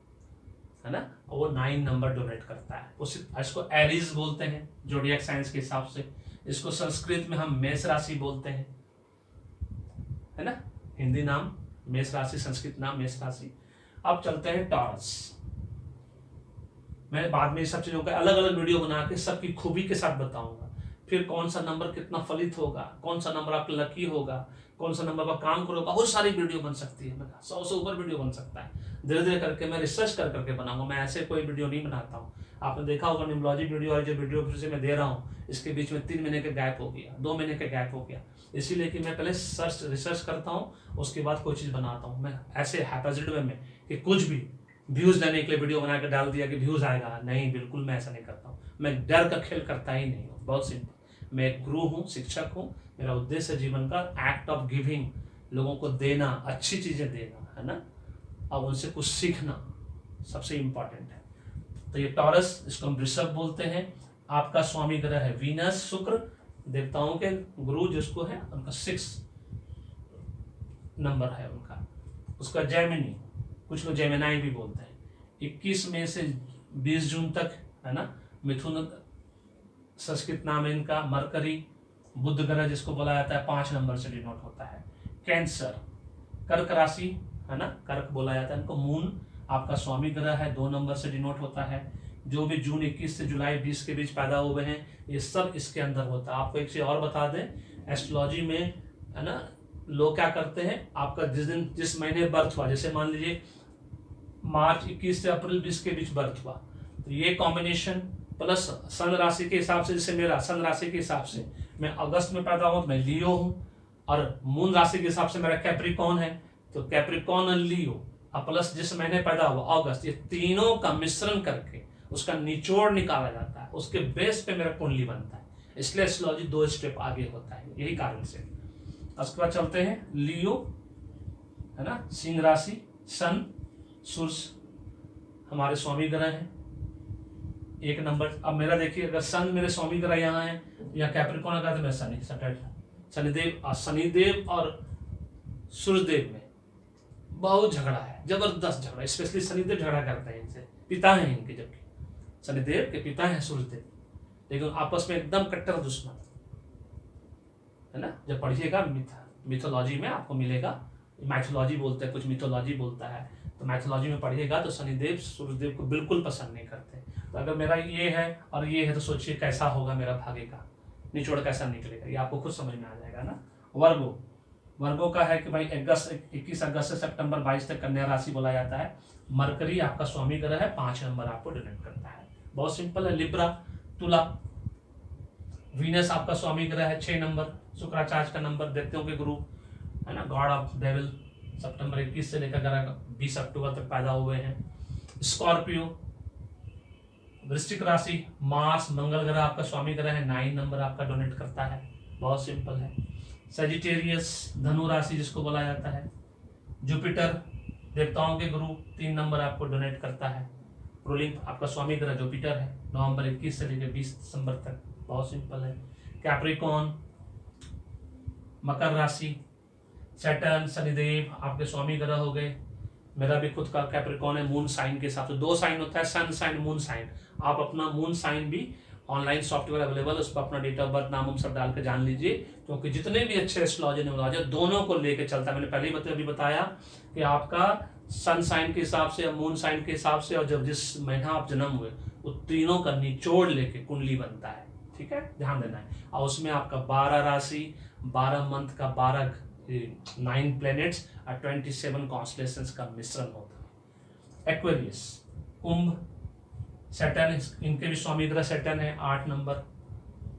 है ना। और वो 9 नंबर डोनेट करता है। इसको एरीज बोलते हैं जोडियक साइंस के हिसाब से। इसको संस्कृत में हम मेष राशि बोलते हैं, है ना। हिंदी नाम मेष राशि, संस्कृत नाम मेष राशि। अब चलते हैं टॉरस। मैं बाद में ये सब चीजों का अलग अलग वीडियो बना के सबकी खूबी के साथ बताऊंगा। फिर कौन सा नंबर कितना फलित होगा, कौन सा नंबर आपका लकी होगा, कौन सा नंबर का काम करोगे, बहुत सारी वीडियो बन सकती है। 100 से ऊपर वीडियो बन सकता है। धीरे धीरे करके मैं रिसर्च कर करके बनाऊंगा, मैं ऐसे कोई वीडियो नहीं बनाता हूँ। आपने देखा होगा न्यूमरोलॉजी वीडियो और जो वीडियो फिर से मैं दे रहा हूँ, इसके बीच में 3 महीने का गैप हो गया, 2 महीने का गैप हो गया, इसीलिए कि मैं पहले रिसर्च करता हूँ, उसके बाद कोई चीज बनाता हूँ। मैं ऐसे हैपेजिड वे में कि कुछ भी व्यूज लेने के लिए वीडियो बना के डाल दिया कि व्यूज आएगा, नहीं, बिल्कुल मैं ऐसा नहीं करता हूँ। मैं डर का खेल करता ही नहीं हूँ। बहुत सिंपल, मैं एक गुरु हूँ, शिक्षक हूँ। मेरा उद्देश्य जीवन का एक्ट ऑफ गिविंग, लोगों को देना, अच्छी चीजें देना, है ना, और उनसे कुछ सीखना सबसे इंपॉर्टेंट है। तो ये टॉरस, इसको हम वृषभ बोलते हैं। आपका स्वामी ग्रह है वीनस, शुक्र, देवताओं के गुरु जिसको है, उनका 6 नंबर है उनका। उसका जैमिनी, कुछ लोग जेमिनाई भी बोलते हैं। 21 मई से 20 जून तक, है ना। मिथुन संस्कृत नाम है इनका। मरकरी, बुध ग्रह जिसको बोला जाता है, 5 नंबर से डिनोट होता है। कैंसर, कर्क राशि, है ना, कर्क बोला जाता है इनको। मून आपका स्वामी ग्रह है, 2 नंबर से डिनोट होता है। जो भी जून 21 से जुलाई 20 के बीच पैदा हुए हैं, ये सब इसके अंदर होता है। आपको एक चीज और बता दें, एस्ट्रोलॉजी में, है ना, लोग क्या करते हैं, आपका जिस महीने बर्थ हुआ, जैसे मान लीजिए मार्च 21 से अप्रैल 20 के बीच बर्थ हुआ, तो ये कॉम्बिनेशन प्लस सन राशि के हिसाब से, जैसे मेरा सन राशि के हिसाब से मैं अगस्त में पैदा हुआ, मैं लियो हूँ, और मून राशि के हिसाब से मेरा कैप्रिकॉन है, तो कैप्रिकॉन और लियो, और प्लस जिस महीने पैदा हुआ अगस्त, ये तीनों का मिश्रण करके उसका निचोड़ निकाला जाता है, उसके बेस पे मेरा कुंडली बनता है। इसलिए एस्ट्रोलॉजी 2 स्टेप आगे होता है, यही कारण से। उसके बाद चलते हैं लियो, है ना, सिंह राशि, सन, सूर्य हमारे स्वामी ग्रह हैं, 1 नंबर। अब मेरा देखिए, अगर सन मेरे स्वामी ग्रह यहाँ है या कैप्रिकॉन का, तो मैं शनिदेव और सूर्यदेव में बहुत झगड़ा है, जबरदस्त झगड़ा। स्पेशली शनिदेव झगड़ा करते हैं इनसे, पिता हैं इनके, जबकि शनिदेव के पिता हैं सूर्यदेव, लेकिन आपस में एकदम कट्टर दुश्मन है ना। जब पढ़िएगा मिथोलॉजी में आपको मिलेगा, मैथोलॉजी बोलते हैं, कुछ मिथोलॉजी बोलता है, तो मैथोलॉजी में पढ़िएगा तो शनिदेव सूर्यदेव को बिल्कुल पसंद नहीं करते। तो अगर मेरा ये है और ये है तो सोचिए कैसा होगा मेरा भाग्य का निचोड़ कैसा निकलेगा, ये आपको खुद समझ में आ जाएगा ना। वर्गो का है कि भाई 21 अगस्त से सितंबर 22 तक कन्या राशि बोला जाता है। मरकरी आपका स्वामी ग्रह है, 5 नंबर आपको डोनेट करता है, बहुत सिंपल है। लिब्रा तुला, वीनस आपका स्वामी ग्रह है 6 नंबर, शुक्राचार्य का नंबर, दैत्यों के गुरु है ना, गॉड ऑफ डेविल, सितंबर 21 से लेकर 20 अक्टूबर तक पैदा हुए हैं। स्कॉर्पियो, वृश्चिक राशि, मार्स मंगल ग्रह आपका स्वामी ग्रह है, 9 नंबर आपका डोनेट करता है, बहुत सिंपल है। सजिटेरियस धनु राशि जिसको बोला जाता है। जुपिटर देवताओं के गुरु, 3 नंबर आपको डोनेट करता है। रूलिंग आपका स्वामी ग्रह जुपिटर है, नवंबर 21 से लेकर 20 दिसंबर तक, बहुत सिंपल है। कैप्रिकॉन मकर राशि, सैटर्न शनिदेव आपके स्वामी ग्रह हो गए। मेरा भी खुद का कैप्रिकॉन है, मून साइन के हिसाब से 2 साइन होता है, सन साइन मून साइन। आप अपना मून साइन भी ऑनलाइन सॉफ्टवेयर अवेलेबल है, उस पर अपना डेट ऑफ बर्थ नाम सब डाल के जान लीजिए, क्योंकि जितने भी अच्छे एस्ट्रोलॉजी न्यूमरोलॉजी दोनों को लेके चलता है। मैंने पहले ही अभी बताया कि आपका सन साइन के हिसाब से या मून साइन के हिसाब से और जब जिस महीना आप जन्म हुए वो तीनों का निचोड़ लेके कुंडली बनता है, ठीक है, ध्यान देना है। और उसमें आपका 12 राशि, 12 मंथ का 9 प्लैनेट्स और 27 कॉन्स्टलेशंस का मिश्रण होता है। एक्वेरियस, कुंभ, सैटर्न, इनके भी स्वामी ग्रह सैटर्न है, 8 नंबर,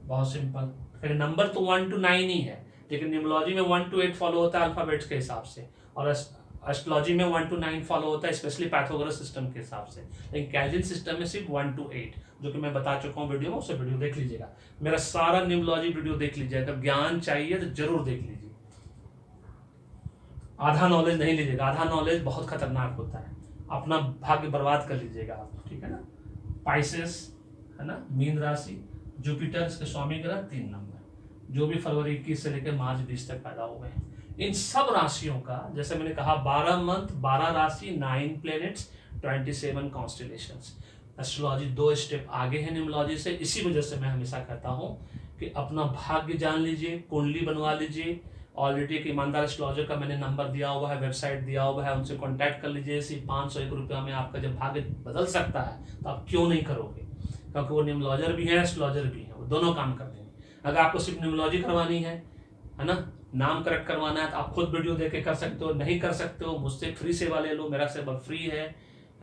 बहुत सिंपल। फिर नंबर तो 1 to 9 ही है, लेकिन न्यूमरोलॉजी में 1 to 8 फॉलो होता है अल्फाबेट्स के हिसाब से, और एस्ट्रोलॉजी में 1 to 9 फॉलो होता है स्पेशली पैथागोरस सिस्टम के हिसाब से। लेकिन कैल्विन सिस्टम में सिर्फ 1 to 8, जो कि मैं बता चुका हूँ वीडियो में, उससे वीडियो देख लीजिएगा। मेरा सारा न्यूमरोलॉजी वीडियो देख लीजिएगा, अगर ज्ञान चाहिए तो जरूर देख लीजिए, आधा नॉलेज नहीं लीजिएगा, आधा नॉलेज बहुत खतरनाक होता है, अपना भाग्य बर्बाद कर लीजिएगा आप, ठीक है ना। पाइसेस है ना, मीन राशि, जुपिटर इसके स्वामी ग्रह 3 नंबर, जो भी फरवरी 21 से लेकर मार्च 20 तक पैदा हुए हैं। इन सब राशियों का जैसे मैंने कहा 12 मंथ, 12 राशि, 9 प्लैनेट्स, 27 कॉन्स्टेलेशंस। एस्ट्रोलॉजी 2 स्टेप आगे है न्यूमरोलॉजी से, इसी वजह से मैं हमेशा कहता हूँ कि अपना भाग्य जान लीजिए, कुंडली बनवा लीजिए। ऑलरेडी एक ईमानदार एस्ट्रोलॉजर का मैंने नंबर दिया हुआ है, वेबसाइट दिया हुआ है, उनसे कांटेक्ट कर लीजिए। सिर्फ 501 रुपया में आपका जब भाग्य बदल सकता है तो आप क्यों नहीं करोगे, क्योंकि वो न्यूमरोलॉजर भी है, एस्ट्रोलॉजर भी है, वो दोनों काम करते हैं। अगर आपको सिर्फ न्यूमरोलॉजी करवानी है ना, नाम करेक्ट करवाना है, तो आप खुद वीडियो देख के कर सकते हो, नहीं कर सकते हो मुझसे फ्री सेवा ले लो, मेरा सेवा फ्री है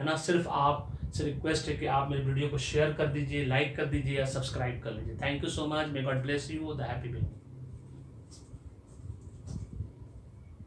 ना। सिर्फ आपसे रिक्वेस्ट है कि आप मेरे वीडियो को शेयर कर दीजिए, लाइक कर दीजिए या सब्सक्राइब कर लीजिए। Thank you so much, may God bless you, the happy beginning.